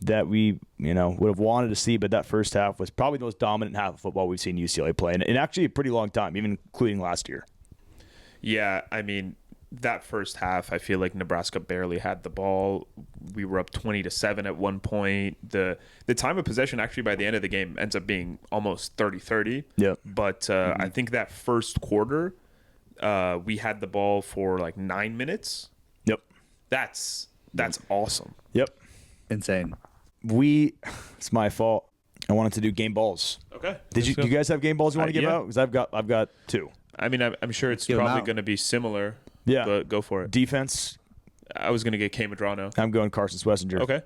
S1: that we would have wanted to see, but that first half was probably the most dominant half of football we've seen UCLA play in actually a pretty long time, even including last year.
S2: Yeah, I mean, that first half, I feel like Nebraska barely had the ball. We were up 20-7 at one point. The time of possession actually by the end of the game ends up being almost 30-30.
S1: Yep.
S2: But I think that first quarter, we had the ball for like 9 minutes.
S1: Yep.
S2: That's awesome.
S1: Yep.
S3: Insane.
S1: It's my fault. I wanted to do game balls.
S2: Okay.
S1: Do you guys have game balls you want to give
S2: yeah.
S1: out? Because I've got 2.
S2: I mean, I'm sure it's
S3: Give 'em
S2: probably
S3: out.
S2: going to be similar.
S1: Yeah.
S2: But go for it.
S1: Defense,
S2: I was going to get K. Madrano.
S1: I'm going Carson Swessinger.
S2: Okay.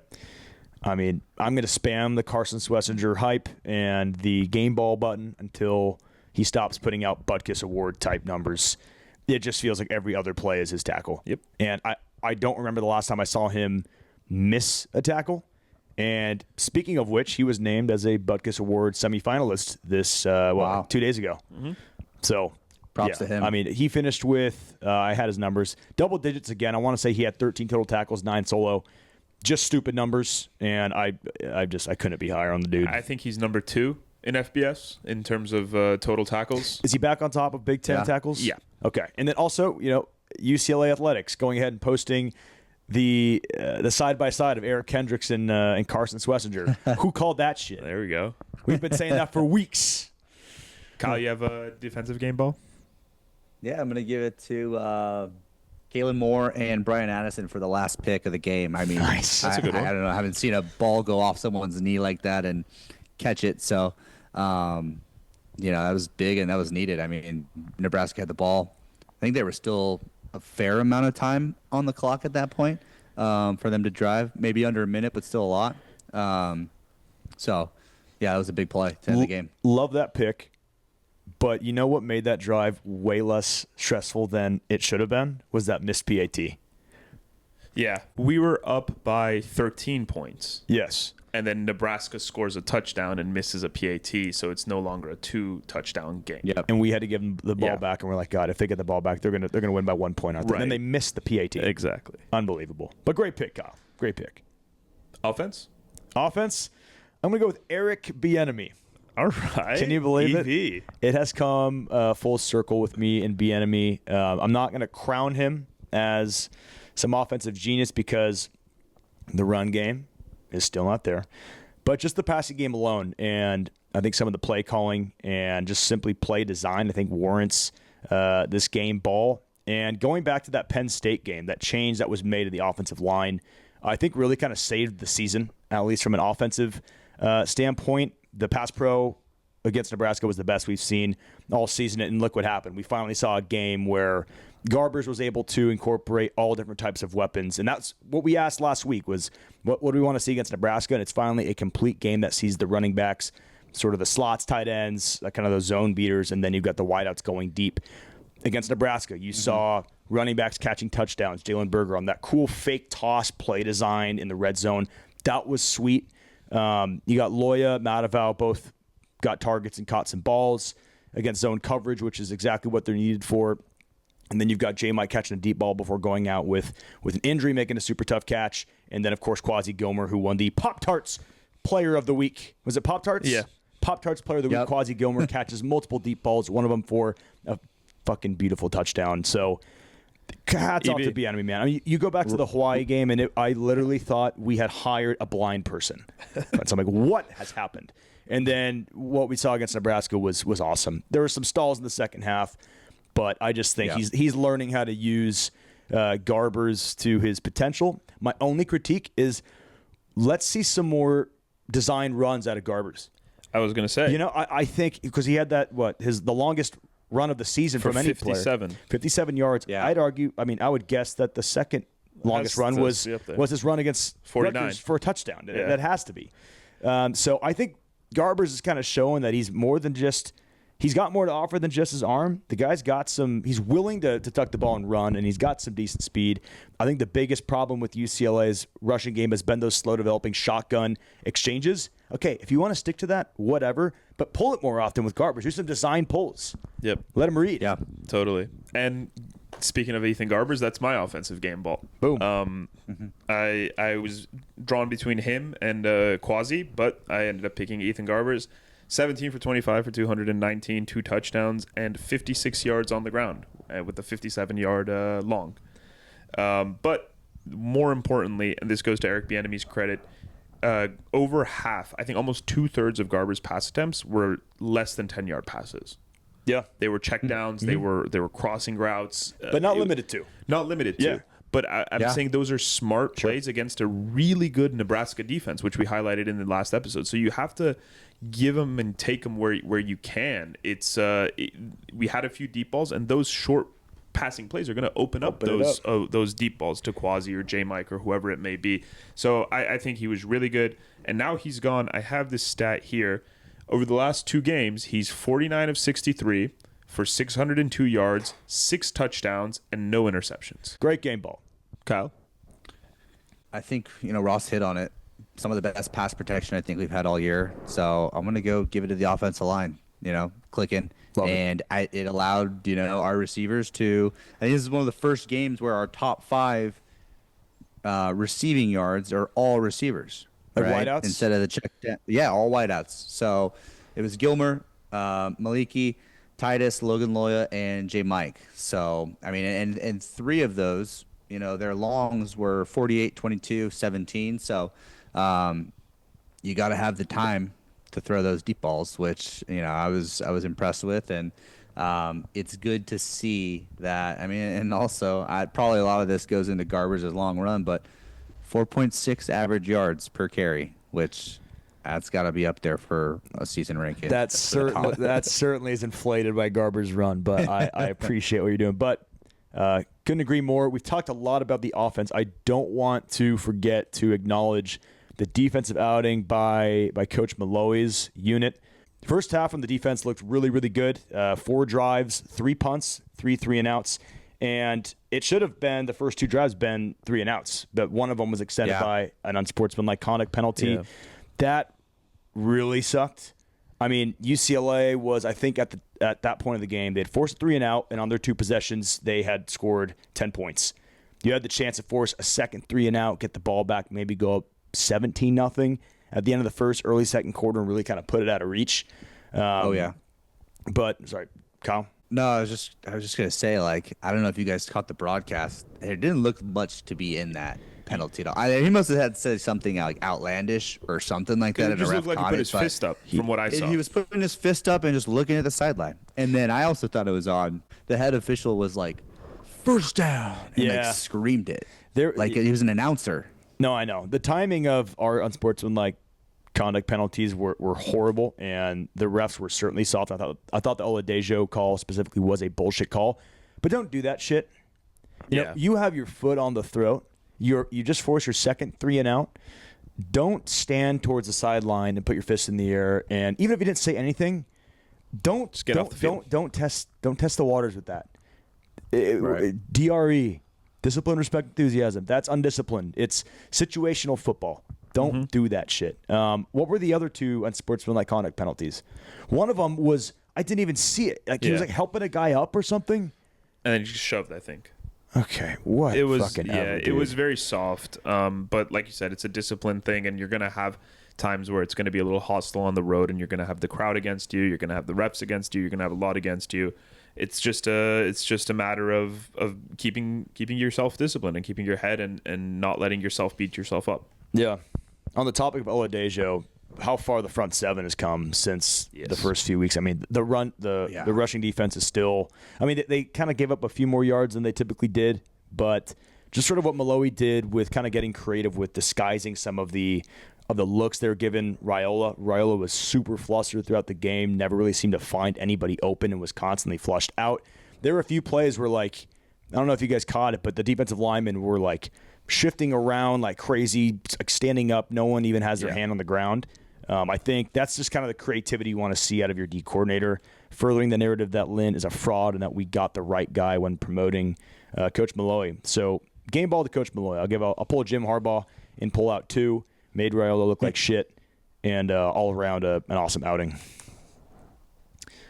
S1: I mean, I'm going to spam the Carson Swessinger hype and the game ball button until he stops putting out Butkus Award type numbers. It just feels like every other play is his tackle.
S2: Yep.
S1: And I don't remember the last time I saw him miss a tackle. And speaking of which, he was named as a Butkus Award semifinalist this 2 days ago. Mm-hmm. So
S3: Props to him.
S1: I mean, he finished with I had his numbers double digits again. I want to say he had 13 total tackles, 9 solo. Just stupid numbers, and I couldn't be higher on the dude.
S2: I think he's number 2 in FBS in terms of total tackles.
S1: Is he back on top of Big Ten tackles?
S2: Yeah.
S1: Okay. And then also, UCLA Athletics going ahead and posting the side-by-side of Eric Kendricks and Carson Swessinger. Who called that shit?
S2: There we go.
S1: We've been saying that for weeks.
S2: Kyle, you have a defensive game ball?
S3: Yeah, I'm gonna give it to Kalen Moore and Brian Addison for the last pick of the game. I mean,
S1: Nice.
S2: That's a good one.
S3: I don't know. I haven't seen a ball go off someone's knee like that and catch it. So, that was big and that was needed. I mean, Nebraska had the ball. I think they were still a fair amount of time on the clock at that point for them to drive. Maybe under a minute, but still a lot. So, yeah, it was a big play to end the game.
S1: Love that pick. But you know what made that drive way less stressful than it should have been? Was that missed PAT.
S2: Yeah. We were up by 13 points.
S1: Yes.
S2: And then Nebraska scores a touchdown and misses a PAT, so it's no longer a 2-touchdown game.
S3: Yep.
S1: And we had to give them the ball
S2: Yeah.
S1: back, and we're like, God, if they get the ball back, they're gonna win by 1 point out there. And then
S2: Right.
S1: they missed the PAT.
S2: Exactly.
S1: Unbelievable. But great pick, Kyle. Great pick.
S2: Offense?
S1: Offense, I'm gonna go with Eric Bieniemy.
S2: All right.
S1: Can you believe
S2: EV.
S1: it? It has come full circle with me and Bieniemy. I'm not going to crown him as some offensive genius because the run game is still not there. But just the passing game alone, and I think some of the play calling and just simply play design, I think warrants this game ball. And going back to that Penn State game, that change that was made in the offensive line, I think really kind of saved the season, at least from an offensive standpoint. The pass pro against Nebraska was the best we've seen all season, and look what happened. We finally saw a game where Garbers was able to incorporate all different types of weapons, and that's what we asked last week was, what do we want to see against Nebraska? And it's finally a complete game that sees the running backs, sort of the slots, tight ends, kind of those zone beaters, and then you've got the wideouts going deep. Against Nebraska, you saw running backs catching touchdowns. Jalen Berger on that cool fake toss play design in the red zone. That was sweet. You got Loya, Mataval, both got targets and caught some balls against zone coverage, which is exactly what they're needed for. And then you've got J. Mike catching a deep ball before going out with an injury, making a super tough catch. And then, of course, Quasi Gilmer, who won the Pop-Tarts Player of the Week. Was it Pop-Tarts?
S2: Yeah.
S1: Pop-Tarts Player of the Week. Quasi Gilmer catches multiple deep balls, one of them for a fucking beautiful touchdown. So hats off to Bieniemy, man. I mean, you go back to the Hawaii game, and I literally thought we had hired a blind person. So I'm like, what has happened? And then what we saw against Nebraska was awesome. There were some stalls in the second half, but I just think he's learning how to use Garbers to his potential. My only critique is let's see some more design runs out of Garbers.
S2: I was going to say.
S1: I think because he had that, the longest run of the season from any
S2: 57.
S1: player. 57 yards. Yeah. I'd argue, I would guess that the second longest run was his run against
S2: 49
S1: Rutgers for a touchdown. Yeah. That has to be. So I think Garbers is kind of showing that he's more than just – he's got more to offer than just his arm. The guy's got some – he's willing to tuck the ball and run, and he's got some decent speed. I think the biggest problem with UCLA's rushing game has been those slow-developing shotgun exchanges. Okay, if you want to stick to that, whatever, but pull it more often with Garbers. Do some design pulls.
S2: Yep.
S1: Let him read.
S2: Yeah, totally. And speaking of Ethan Garbers, that's my offensive game ball.
S1: Boom.
S2: I was drawn between him and Quasi, but I ended up picking Ethan Garbers. 17 for 25 for 219, 2 touchdowns, and 56 yards on the ground with a 57-yard long. But more importantly, and this goes to Eric Bieniemy's credit, over half, I think almost 2/3 of Garbers' pass attempts were less than 10-yard passes.
S1: Yeah.
S2: They were check downs. They were crossing routes.
S1: But not limited to.
S2: Not limited to.
S1: Yeah.
S2: But I'm saying those are smart plays against a really good Nebraska defense, which we highlighted in the last episode. So you have to give them and take them where you can. We had a few deep balls, and those short passing plays are going to open up those deep balls to Quasi or J. Mike or whoever it may be. So I think he was really good. And now he's gone. I have this stat here. Over the last 2 games, he's 49 of 63 for 602 yards, 6 touchdowns, and no interceptions.
S1: Great game ball.
S2: Kyle?
S3: I think, Ross hit on it. Some of the best pass protection I think we've had all year. So I'm going to go give it to the offensive line, clicking. And it allowed, our receivers to – I think this is one of the first games where our top 5 receiving yards are all receivers.
S1: Like wideouts?
S3: Instead of the check down. Yeah, all wideouts. So it was Gilmer, Maliki, Titus, Logan Loya, and J. Mike. So, I mean, and 3 of those, their longs were 48, 22, 17. So you got to have the time to throw those deep balls, which, I was impressed with. And it's good to see that. I mean, and also probably a lot of this goes into Garbers' long run, but 4.6 average yards per carry, which that's got to be up there for a season ranking.
S1: That certainly is inflated by Garbers' run, but I appreciate what you're doing. But couldn't agree more. We've talked a lot about the offense. I don't want to forget to acknowledge the defensive outing by Coach Malloy's unit. First half from the defense looked really, really good. 4 drives, 3 punts, 3 3-and-outs. And it should have been the first 2 drives been 3-and-outs, but one of them was extended by an unsportsmanlike conduct penalty. Yeah. That really sucked. I mean, UCLA was, I think, at that point of the game, they had forced 3-and-out, and on their 2 possessions, they had scored 10 points. You had the chance to force a second 3-and-out, get the ball back, maybe go up 17-0 at the end of the first, early second quarter, and really kind of put it out of reach. But sorry, Kyle.
S3: No, I was just gonna say, I don't know if you guys caught the broadcast. There didn't look much to be in that. penalty at all. He must have had said something like outlandish or something like that.
S2: It just looked like he put his fist up from what I saw.
S3: He was putting his fist up and just looking at the sideline. And then I also thought it was odd. The head official was like, "First down," and like screamed it. Like he was an announcer.
S1: No, I know. The timing of our unsportsmanlike conduct penalties were horrible, and the refs were certainly soft. I thought the Oladejo call specifically was a bullshit call, but don't do that shit. You know, you have your foot on the throat. You just force your second 3 and out. Don't stand towards the sideline and put your fist in the air. And even if you didn't say anything, don't test the waters with that. DRE, discipline, respect, enthusiasm. That's undisciplined. It's situational football. Don't do that shit. What were the other 2 unsportsmanlike conduct penalties? One of them was I didn't even see it. Like he was like helping a guy up or something,
S2: and then he just shoved. I think.
S1: Okay, what? It was fucking
S2: it was very soft. But like you said, it's a discipline thing, and you're gonna have times where it's gonna be a little hostile on the road, and you're gonna have the crowd against you. You're gonna have the refs against you. You're gonna have a lot against you. It's just a matter of keeping yourself disciplined and keeping your head and not letting yourself beat yourself up.
S1: Yeah. On the topic of Oladejo, how far the front 7 has come since the first few weeks. I mean, the rushing defense is still. I mean, they kind of gave up a few more yards than they typically did, but just sort of what Malloy did with kind of getting creative with disguising some of the looks they were giving Raiola. Raiola was super flustered throughout the game, never really seemed to find anybody open, and was constantly flushed out. There were a few plays where, like, I don't know if you guys caught it, but the defensive linemen were like shifting around like crazy, like standing up. No one even has their hand on the ground. I think that's just kind of the creativity you want to see out of your D coordinator, furthering the narrative that Lynn is a fraud and that we got the right guy when promoting Coach Malloy. So game ball to Coach Malloy. I'll pull a Jim Harbaugh and pull out 2. Made Raiola look like shit, and all around an awesome outing.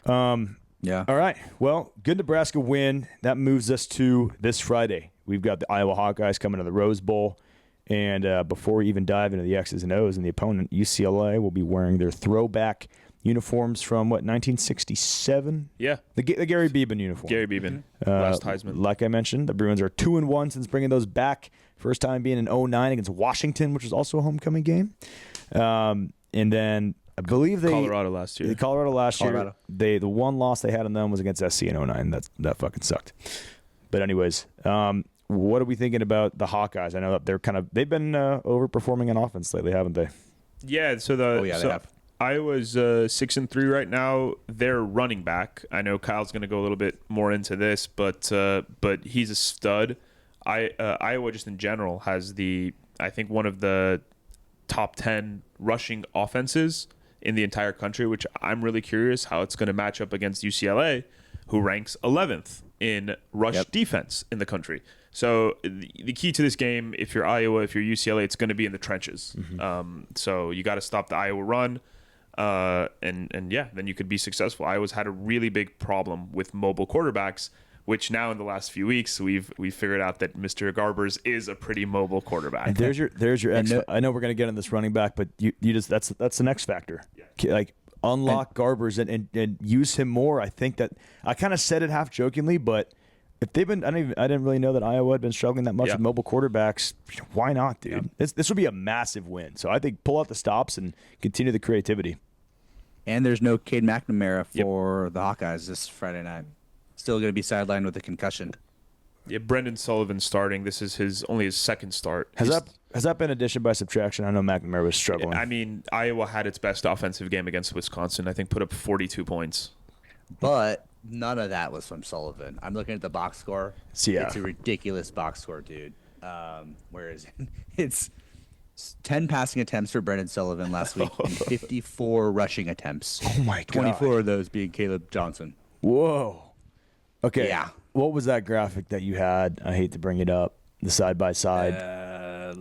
S1: All right. Well, good Nebraska win. That moves us to this Friday. We've got the Iowa Hawkeyes coming to the Rose Bowl. And before we even dive into the X's and O's and the opponent, UCLA will be wearing their throwback uniforms from, 1967?
S2: Yeah.
S1: The Gary Beban uniform.
S2: Gary Beban, last Heisman.
S1: Like I mentioned, the Bruins are 2-1 since bringing those back. First time being in 2009 against Washington, which was also a homecoming game. And then I believe
S2: Colorado last year.
S1: The one loss they had on them was against SC in 2009. That fucking sucked. But anyways, what are we thinking about the Hawkeyes? I know that they've been overperforming in offense lately, haven't they?
S2: Yeah. So they have. Iowa's 6-3 right now. They're running back. I know Kyle's going to go a little bit more into this, but he's a stud. Iowa just in general has I think one of the top 10 rushing offenses in the entire country, which I'm really curious how it's going to match up against UCLA, who ranks 11th in rush defense in the country. So the key to this game, if you're Iowa, if you're UCLA, it's going to be in the trenches. So you got to stop the Iowa run. Then you could be successful. Iowa's had a really big problem with mobile quarterbacks, which now in the last few weeks we've figured out that Mr. Garbers is a pretty mobile quarterback.
S1: And there's your X. I know we're going to get on this running back, but you just that's the next factor. Yeah. Like unlock Garbers and use him more. I think that I kind of said it half jokingly, but if they've been, I didn't really know that Iowa had been struggling that much with mobile quarterbacks. Why not, dude? Yeah. This would be a massive win. So I think pull out the stops and continue the creativity.
S3: And there's no Cade McNamara for the Hawkeyes this Friday night. Still going to be sidelined with a concussion.
S2: Yeah, Brendan Sullivan starting. This is only his second start.
S1: Has that been addition by subtraction? I know McNamara was struggling.
S2: I mean, Iowa had its best offensive game against Wisconsin. I think put up 42 points.
S3: But none of that was from Sullivan. I'm looking at the box score. It's a ridiculous box score, dude. Where is it? It's 10 passing attempts for Brendan Sullivan last week and 54 rushing attempts.
S1: Oh, my God.
S3: 24 of those being Caleb Johnson.
S1: Whoa. Okay.
S3: Yeah.
S1: What was that graphic that you had? I hate to bring it up. The side-by-side.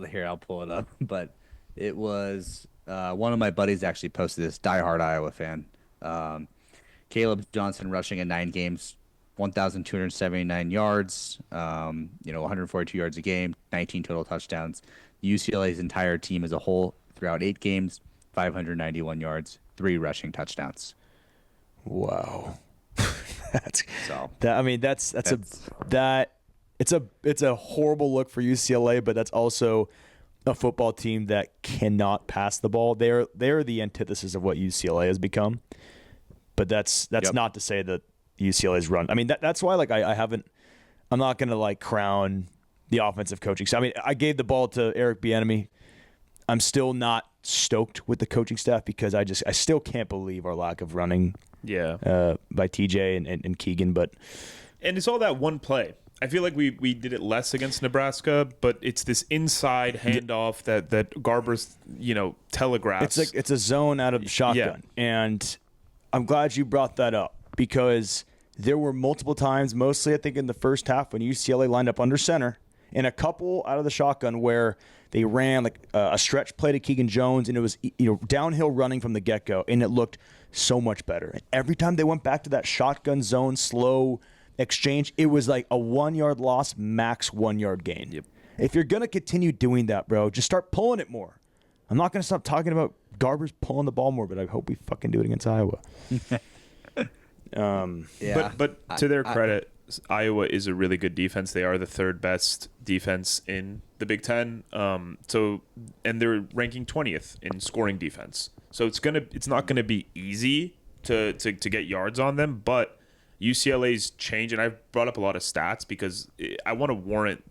S3: Here, I'll pull it up. But it was one of my buddies actually posted this, diehard Iowa fan. Caleb Johnson rushing in 9 games, 1,279 yards, 142 yards a game, 19 total touchdowns. UCLA's entire team as a whole throughout 8 games, 591 yards, 3 rushing touchdowns.
S1: Wow. That it's a horrible look for UCLA, but that's also a football team that cannot pass the ball. They're the antithesis of what UCLA has become. But that's not to say that UCLA's run. I mean, that's why like I'm not going to like crown the offensive coaching. So I mean, I gave the ball to Eric Bieniemy. I'm still not stoked with the coaching staff because I still can't believe our lack of running.
S2: Yeah.
S1: By TJ and Keegan, but
S2: it's all that one play. I feel like we did it less against Nebraska, but it's this inside handoff that Garber's telegraphs.
S1: It's a zone out of the shotgun, and I'm glad you brought that up because there were multiple times, mostly I think in the first half, when UCLA lined up under center, and a couple out of the shotgun where they ran like a stretch play to Keegan Jones, and it was downhill running from the get-go, and it looked so much better. And every time they went back to that shotgun zone, slow exchange, it was like a 1 yard loss, max 1 yard gain.
S2: Yep.
S1: If you're going to continue doing that, bro, just start pulling it more. I'm not going to stop talking about Garber's pulling the ball more, but I hope we fucking do it against Iowa.
S3: Yeah.
S2: But to their credit, Iowa is a really good defense. They are the third best defense in the Big Ten. And they're ranking 20th in scoring defense. So it's not gonna be easy to get yards on them. But UCLA's change, and I've brought up a lot of stats because I want to warrant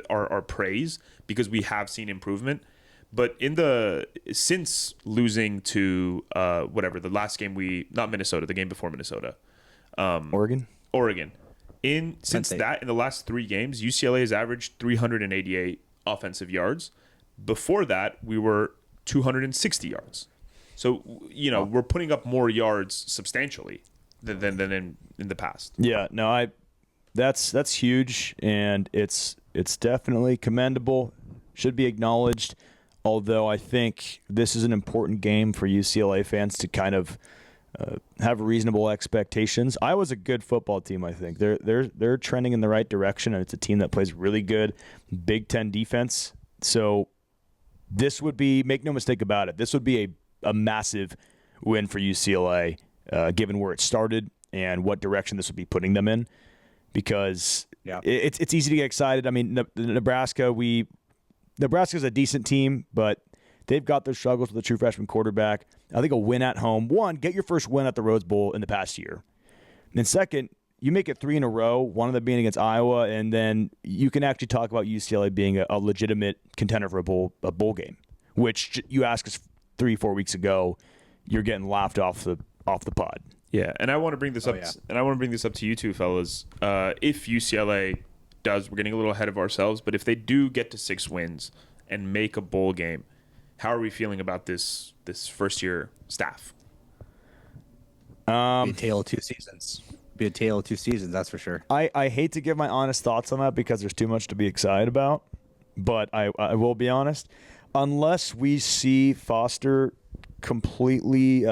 S2: our praise because we have seen improvement. But since losing to the last game not Minnesota, the game before Minnesota,
S1: Oregon. In
S2: the last 3 games, UCLA has averaged 388 offensive yards. Before that, we were 260 yards. So we're putting up more yards substantially than in the past.
S1: Yeah, no, that's huge, and it's definitely commendable. Should be acknowledged. Although I think this is an important game for UCLA fans to kind of have reasonable expectations. Iowa's a good football team. I think they're trending in the right direction, and it's a team that plays really good Big Ten defense. So this would be, make no mistake about it, this would be a massive win for UCLA, given where it started and what direction this would be putting them in. Because it's easy to get excited. I mean, Nebraska's a decent team, but they've got their struggles with a true freshman quarterback. I think a win at home, one, get your first win at the Rose Bowl in the past year. And second, you make it 3 in a row, one of them being against Iowa, and then you can actually talk about UCLA being a legitimate contender for a bowl game, which you asked us 3-4 weeks ago, you're getting laughed off the pod.
S2: Yeah, and I want to bring this up. And I want to bring this up to you two fellas. If UCLA we're getting a little ahead of ourselves, but if they do get to 6 wins and make a bowl game, how are we feeling about this first year staff?
S3: Be a tale of 2 seasons. That's for sure.
S1: I hate to give my honest thoughts on that because there's too much to be excited about, but I will be honest. Unless we see Foster completely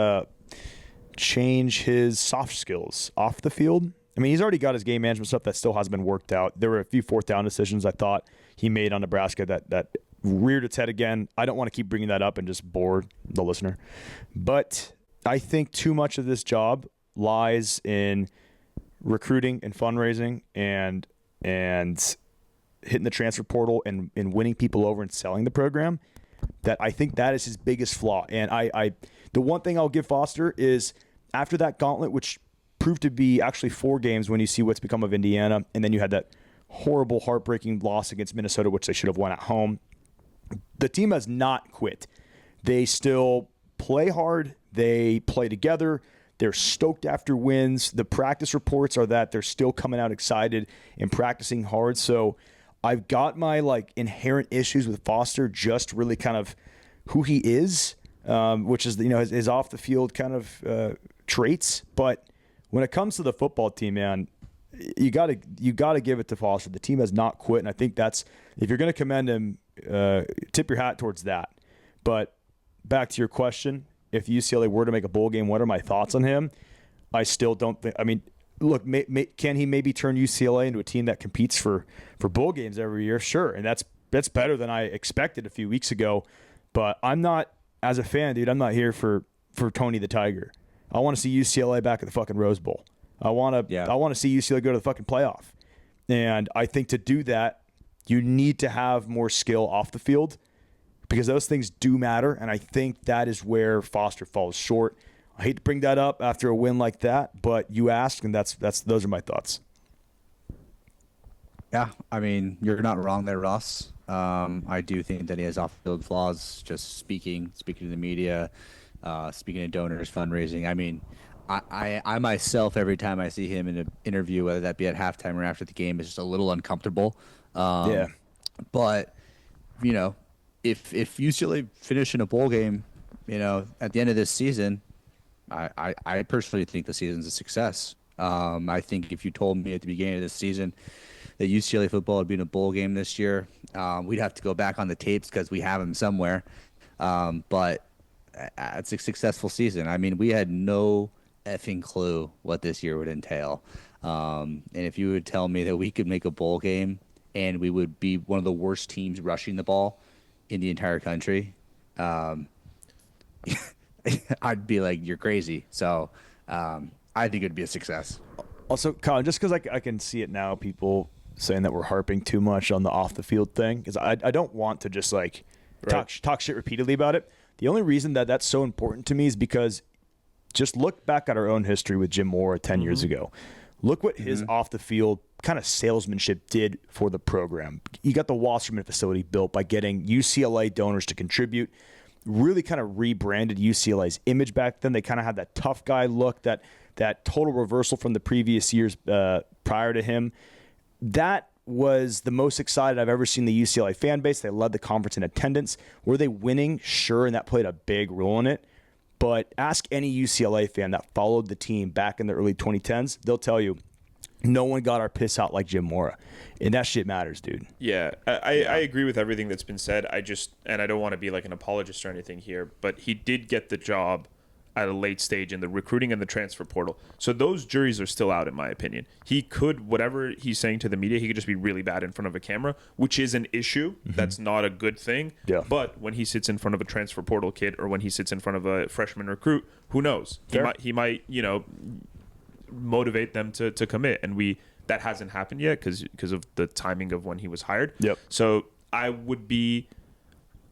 S1: change his soft skills off the field. I mean, he's already got his game management stuff that still hasn't been worked out. There were a few 4th down decisions I thought he made on Nebraska that reared its head again. I don't want to keep bringing that up and just bore the listener. But I think too much of this job lies in recruiting and fundraising and hitting the transfer portal and winning people over and selling the program. That I think that is his biggest flaw. And the one thing I'll give Foster is after that gauntlet, which proved to be actually 4 games when you see what's become of Indiana, and then you had that horrible, heartbreaking loss against Minnesota, which they should have won at home. The team has not quit. They still play hard. They play together. They're stoked after wins. The practice reports are that they're still coming out excited and practicing hard. So I've got my inherent issues with Foster, just really kind of who he is, which is his off the field kind of traits. But when it comes to the football team, man, you gotta give it to Foster. The team has not quit, and I think that's, if you're going to commend him, tip your hat towards that. But back to your question, if UCLA were to make a bowl game, what are my thoughts on him? I still don't think. I mean, look, can he maybe turn UCLA into a team that competes for bowl games every year? Sure, and that's better than I expected a few weeks ago. But I'm not, as a fan, dude. I'm not here for Tony the Tiger. I want to see UCLA back at the fucking Rose Bowl. I want to see UCLA go to the fucking playoff. And I think to do that, you need to have more skill off the field because those things do matter. And I think that is where Foster falls short. I hate to bring that up after a win like that, but you asked, and those are my thoughts.
S3: Yeah, I mean, you're not wrong there, Ross. I do think that he has off-field flaws, just speaking to the media, speaking to donors, fundraising. I mean, I myself, every time I see him in an interview, whether that be at halftime or after the game, is just a little uncomfortable. But, you know, if UCLA finish in a bowl game, you know, at the end of this season, I personally think the season's a success. I think if you told me at the beginning of this season that UCLA football would be in a bowl game this year, we'd have to go back on the tapes because we have them somewhere. But it's a successful season. I mean, we had no effing clue what this year would entail. And if you would tell me that we could make a bowl game and we would be one of the worst teams rushing the ball in the entire country, I'd be like, you're crazy. So I think it'd be a success.
S1: Also, Colin, just because I can see it now, people saying that we're harping too much on the off the field thing, because I don't want to just like talk shit repeatedly about it. The only reason that that's so important to me is because just look back at our own history with Jim Mora 10 years ago. Look what his off the field kind of salesmanship did for the program. You got the Wasserman facility built by getting UCLA donors to contribute. Really kind of rebranded UCLA's image back then. They kind of had that tough guy look, that total reversal from the previous years prior to him. That was the most excited I've ever seen the UCLA fan base. They led the conference in attendance. Were they winning? Sure, and that played a big role in it. But ask any UCLA fan that followed the team back in the early 2010s. They'll tell you, no one got our piss out like Jim Mora. And that shit matters, dude.
S2: Yeah, I agree with everything that's been said. I don't want to be like an apologist or anything here, but he did get the job at a late stage in the recruiting and the transfer portal. So those juries are still out, in my opinion. He could, whatever he's saying to the media, he could just be really bad in front of a camera, which is an issue. That's not a good thing.
S1: Yeah.
S2: But when he sits in front of a transfer portal kid or when he sits in front of a freshman recruit, who knows? He might, you know, motivate them to commit. And that hasn't happened yet because of the timing of when he was hired.
S1: Yep.
S2: So I would be,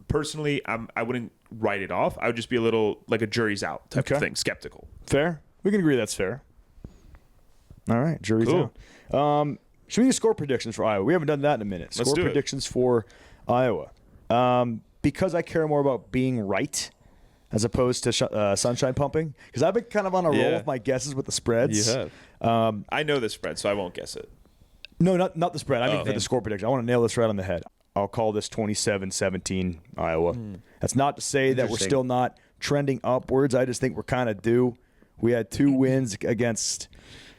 S2: personally, I wouldn't write it off. I would just be a little like a jury's out type of thing, skeptical.
S1: Fair. We can agree that's fair. All right, jury's
S2: Cool.
S1: out. Should we do score predictions for Iowa? We haven't done that in a minute.
S2: Let's
S1: Score
S2: do it.
S1: predictions for Iowa. Because I care more about being right as opposed to sunshine pumping. Because I've been kind of on a roll with my guesses with the spreads.
S2: You have. I know the spread, so I won't guess it.
S1: No, not the spread. I mean for the score prediction. I want to nail this right on the head. I'll call this 27-17 Iowa. That's not to say that we're still not trending upwards. I just think we're kind of due. We had 2 wins against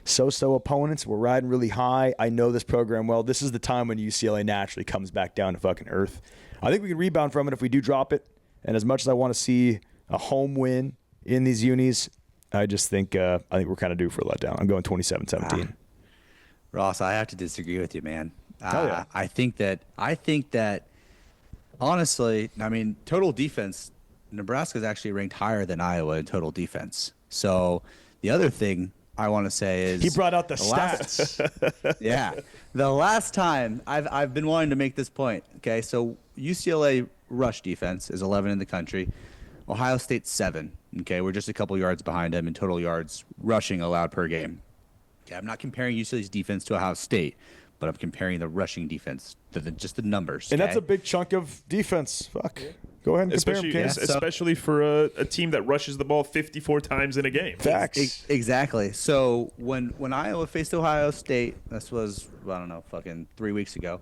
S1: so-so opponents. We're riding really high. I know this program well. This is the time when UCLA naturally comes back down to fucking earth. I think we can rebound from it if we do drop it. And as much as I want to see a home win in these unis, I just think we're kind of due for a letdown. I'm going 27-17.
S3: Ross, I have to disagree with you, man.
S1: Yeah.
S3: I think that honestly, I mean, total defense, Nebraska is actually ranked higher than Iowa in total defense. So the other thing I want to say is
S1: He brought out the stats.
S3: The last time I've been wanting to make this point. Okay, so UCLA rush defense is 11 in the country. Ohio State's 7. Okay, we're just a couple yards behind them in total yards rushing allowed per game. Okay, I'm not comparing UCLA's defense to Ohio State, but I'm comparing the rushing defense to just the numbers.
S1: And
S3: okay?
S1: that's a big chunk of defense. Fuck. Go ahead and compare them,
S2: especially for a team that rushes the ball 54 times in a game.
S1: Facts.
S3: Exactly. So when Iowa faced Ohio State, this was, I don't know, fucking 3 weeks ago,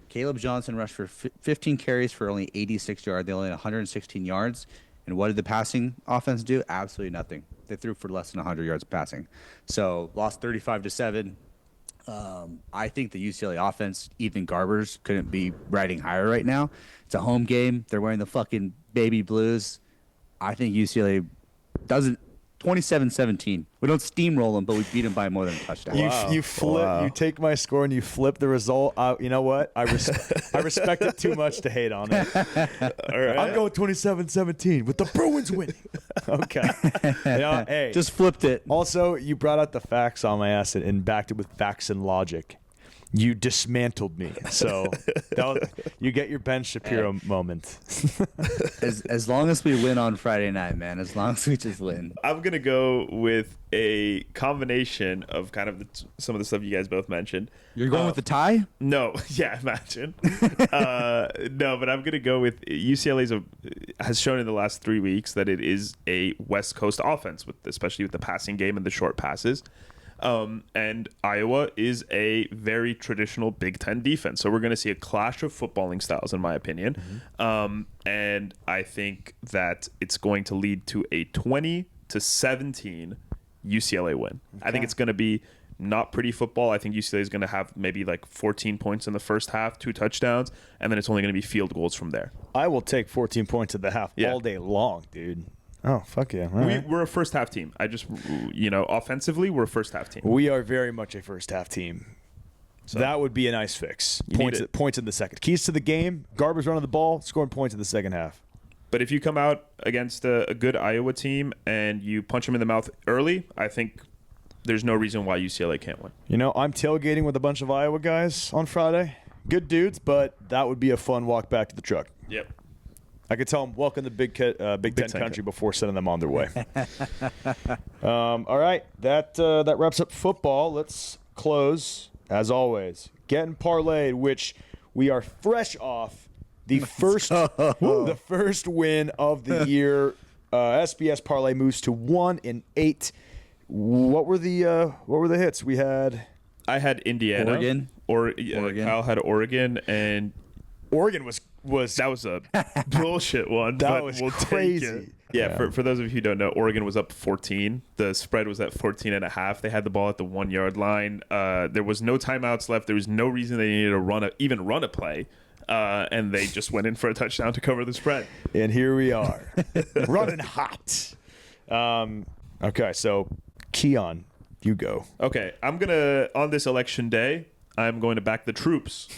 S3: Caleb Johnson rushed for 15 carries for only 86 yards. They only had 116 yards. And what did the passing offense do? Absolutely nothing. They threw for less than 100 yards of passing. So lost 35-7. I think the UCLA offense, Ethan Garbers, couldn't be riding higher right now. It's a home game. They're wearing the fucking baby blues. I think UCLA doesn't. 27-17. We don't steamroll them, but we beat them by more than a touchdown.
S1: You flip. You take my score and you flip the result. You know what? I respect it too much to hate on it. All right. I'm going 27-17 with the Bruins winning. Okay. Hey.
S3: Just flipped it.
S1: Also, you brought out the facts on my ass and backed it with facts and logic. You dismantled me. So you get your Ben Shapiro moment.
S3: As long as we win on Friday night, man. As long as we just win.
S2: I'm going to go with a combination of kind of some of the stuff you guys both mentioned.
S3: You're going with the tie?
S2: No. Yeah, imagine. No, but I'm going to go with UCLA has shown in the last 3 weeks that it is a West Coast offense, especially with the passing game and the short passes. And Iowa is a very traditional Big Ten defense. So we're going to see a clash of footballing styles, in my opinion. Mm-hmm. And I think that it's going to lead to a 20-17 UCLA win. Okay. I think it's going to be not pretty football. I think UCLA is going to have maybe like 14 points in the first half, 2 touchdowns, and then it's only going to be field goals from there.
S1: I will take 14 points at the half all day long, dude. Oh, fuck yeah.
S2: We're a first half team. Offensively, we're a first half team.
S1: We are very much a first half team. So that would be a nice fix. Points in the second. Keys to the game, garbage running the ball, scoring points in the second half.
S2: But if you come out against a good Iowa team and you punch them in the mouth early, I think there's no reason why UCLA can't win.
S1: I'm tailgating with a bunch of Iowa guys on Friday. Good dudes, but that would be a fun walk back to the truck.
S2: Yep.
S1: I could tell them welcome to Big Ten country before sending them on their way. All right, that wraps up football. Let's close, as always, Gettin Parlayed, which we are fresh off the first win of the year. SBS parlay moves to 1-8. What were the hits we had?
S2: I had Indiana, Oregon. Kyle had Oregon, and
S1: Oregon was
S2: that was a bullshit one.
S1: That was crazy.
S2: Yeah, for those of you who don't know, Oregon was up 14. The spread was at 14.5. They had the ball at the 1 yard line. There was no timeouts left. There was no reason they needed to even run a play. And they just went in for a touchdown to cover the spread.
S1: And here we are, running hot. Okay, so Keon, you go.
S2: Okay, on this election day, I'm going to back the troops.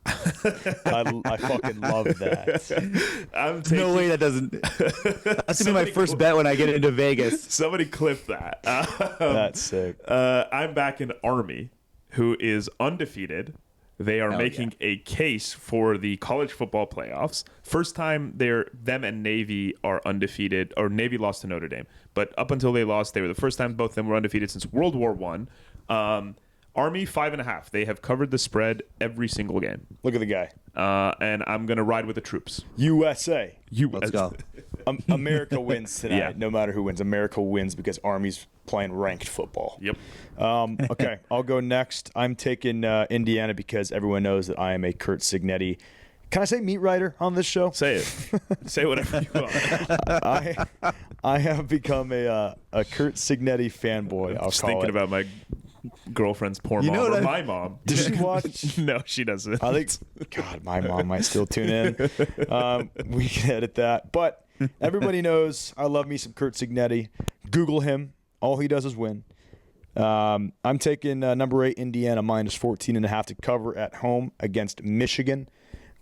S1: I fucking love that.
S3: No way that doesn't. That's gonna be my first bet when I get into Vegas.
S2: Somebody clip that.
S1: That's sick.
S2: I'm backing Army, who is undefeated. They are making a case for the college football playoffs. First time them and Navy are undefeated, or Navy lost to Notre Dame. But up until they lost, they were the first time both of them were undefeated since World War I. Army 5.5. They have covered the spread every single game.
S1: Look at the guy.
S2: And I'm going to ride with the troops.
S1: USA.
S3: Let's go.
S1: America wins tonight.
S2: Yeah.
S1: No matter who wins. America wins because Army's playing ranked football.
S2: Yep.
S1: Okay, I'll go next. I'm taking Indiana because everyone knows that I am a Kurt Signetti. Can I say meat writer on this show?
S2: Say it. Say whatever you want.
S1: I have become a Kurt Signetti fanboy.
S2: I'm just thinking about my girlfriend's poor mom or my mom.
S1: Does she watch?
S2: No, she doesn't.
S1: I think, God, my mom might still tune in. We can edit that. But everybody knows I love me some Kurt Signetti. Google him. All he does is win. I'm taking number 8 Indiana minus 14.5 to cover at home against Michigan.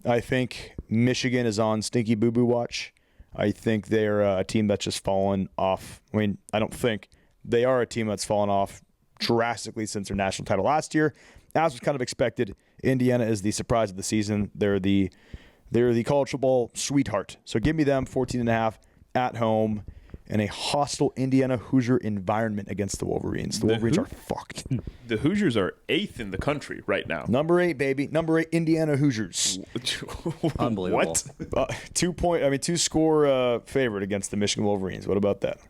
S1: I think Michigan is on stinky boo-boo watch. I think they're a team that's just fallen off. I mean, I don't think. They are a team that's fallen off drastically since their national title last year. As was kind of expected, Indiana is the surprise of the season. They're the college football sweetheart. So give me them 14.5 at home in a hostile Indiana Hoosier environment against the Wolverines. The Wolverines are fucked.
S2: The Hoosiers are 8th in the country right now.
S1: Number 8, baby. Number 8 Indiana Hoosiers.
S3: Unbelievable.
S2: What?
S1: 2 score favorite against the Michigan Wolverines. What about that?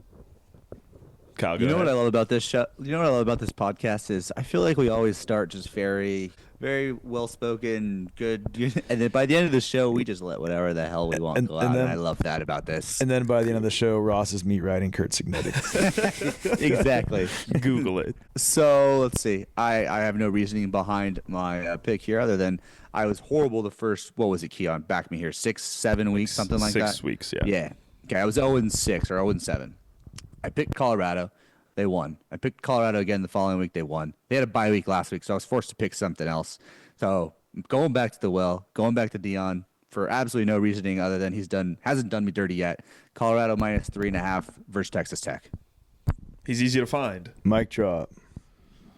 S2: Kyle,
S3: You know what I love about this show? You know what I love about this podcast is I feel like we always start just very, very well spoken, good, and then by the end of the show we just let whatever the hell we want go out. And I love that about this.
S1: And then by the end of the show, Ross is meat riding Kurt Signetti.
S3: Exactly.
S2: Google it.
S3: So let's see. I have no reasoning behind my pick here other than I was horrible the first. What was it, Keon? Back me here. 6-7 weeks, something like that.
S2: 6 weeks, yeah.
S3: Yeah. Okay, I was 0-6 or 0-7. I picked Colorado. They won. I picked Colorado again the following week. They won. They had a bye week last week, so I was forced to pick something else. So going back to the well, going back to Dion for absolutely no reasoning other than hasn't done me dirty yet. Colorado minus 3.5 versus Texas Tech.
S2: He's easy to find.
S1: Mic drop.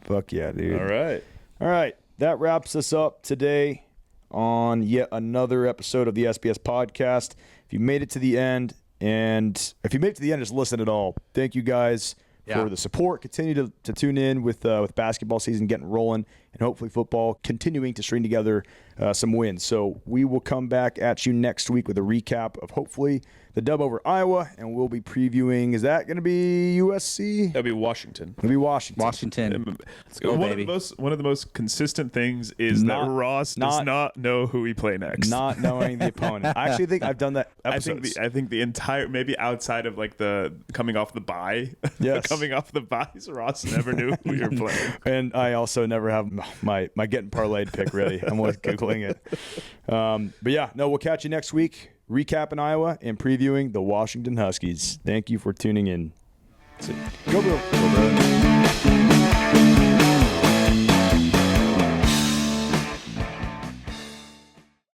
S1: Fuck yeah, dude.
S2: All right.
S1: All right. that wraps us up today on yet another episode of the SBS podcast. If you made it to the end, and if you made it to the end, just listen at all. Thank you guys for the support. Continue to tune in with basketball season getting rolling, and hopefully football continuing to string together some wins. So we will come back at you next week with a recap of hopefully the dub over Iowa, and we'll be previewing. Is that going to be USC?
S2: That'll be Washington.
S1: It'll be Washington.
S3: Let's go,
S2: one
S3: baby.
S2: One of the most consistent things is that Ross does not know who we play next.
S1: Not knowing the opponent. I actually think I've done that. Episodes.
S2: I think the entire, maybe outside of like the coming off the bye,
S1: Yes.
S2: coming off the buys, Ross never knew who you're playing.
S1: And I also never have my Gettin Parlayed pick ready. I'm always Googling it. But yeah, no, we'll catch you next week. Recapping Iowa and previewing the Washington Huskies. Thank you for tuning in.
S2: Go, bro.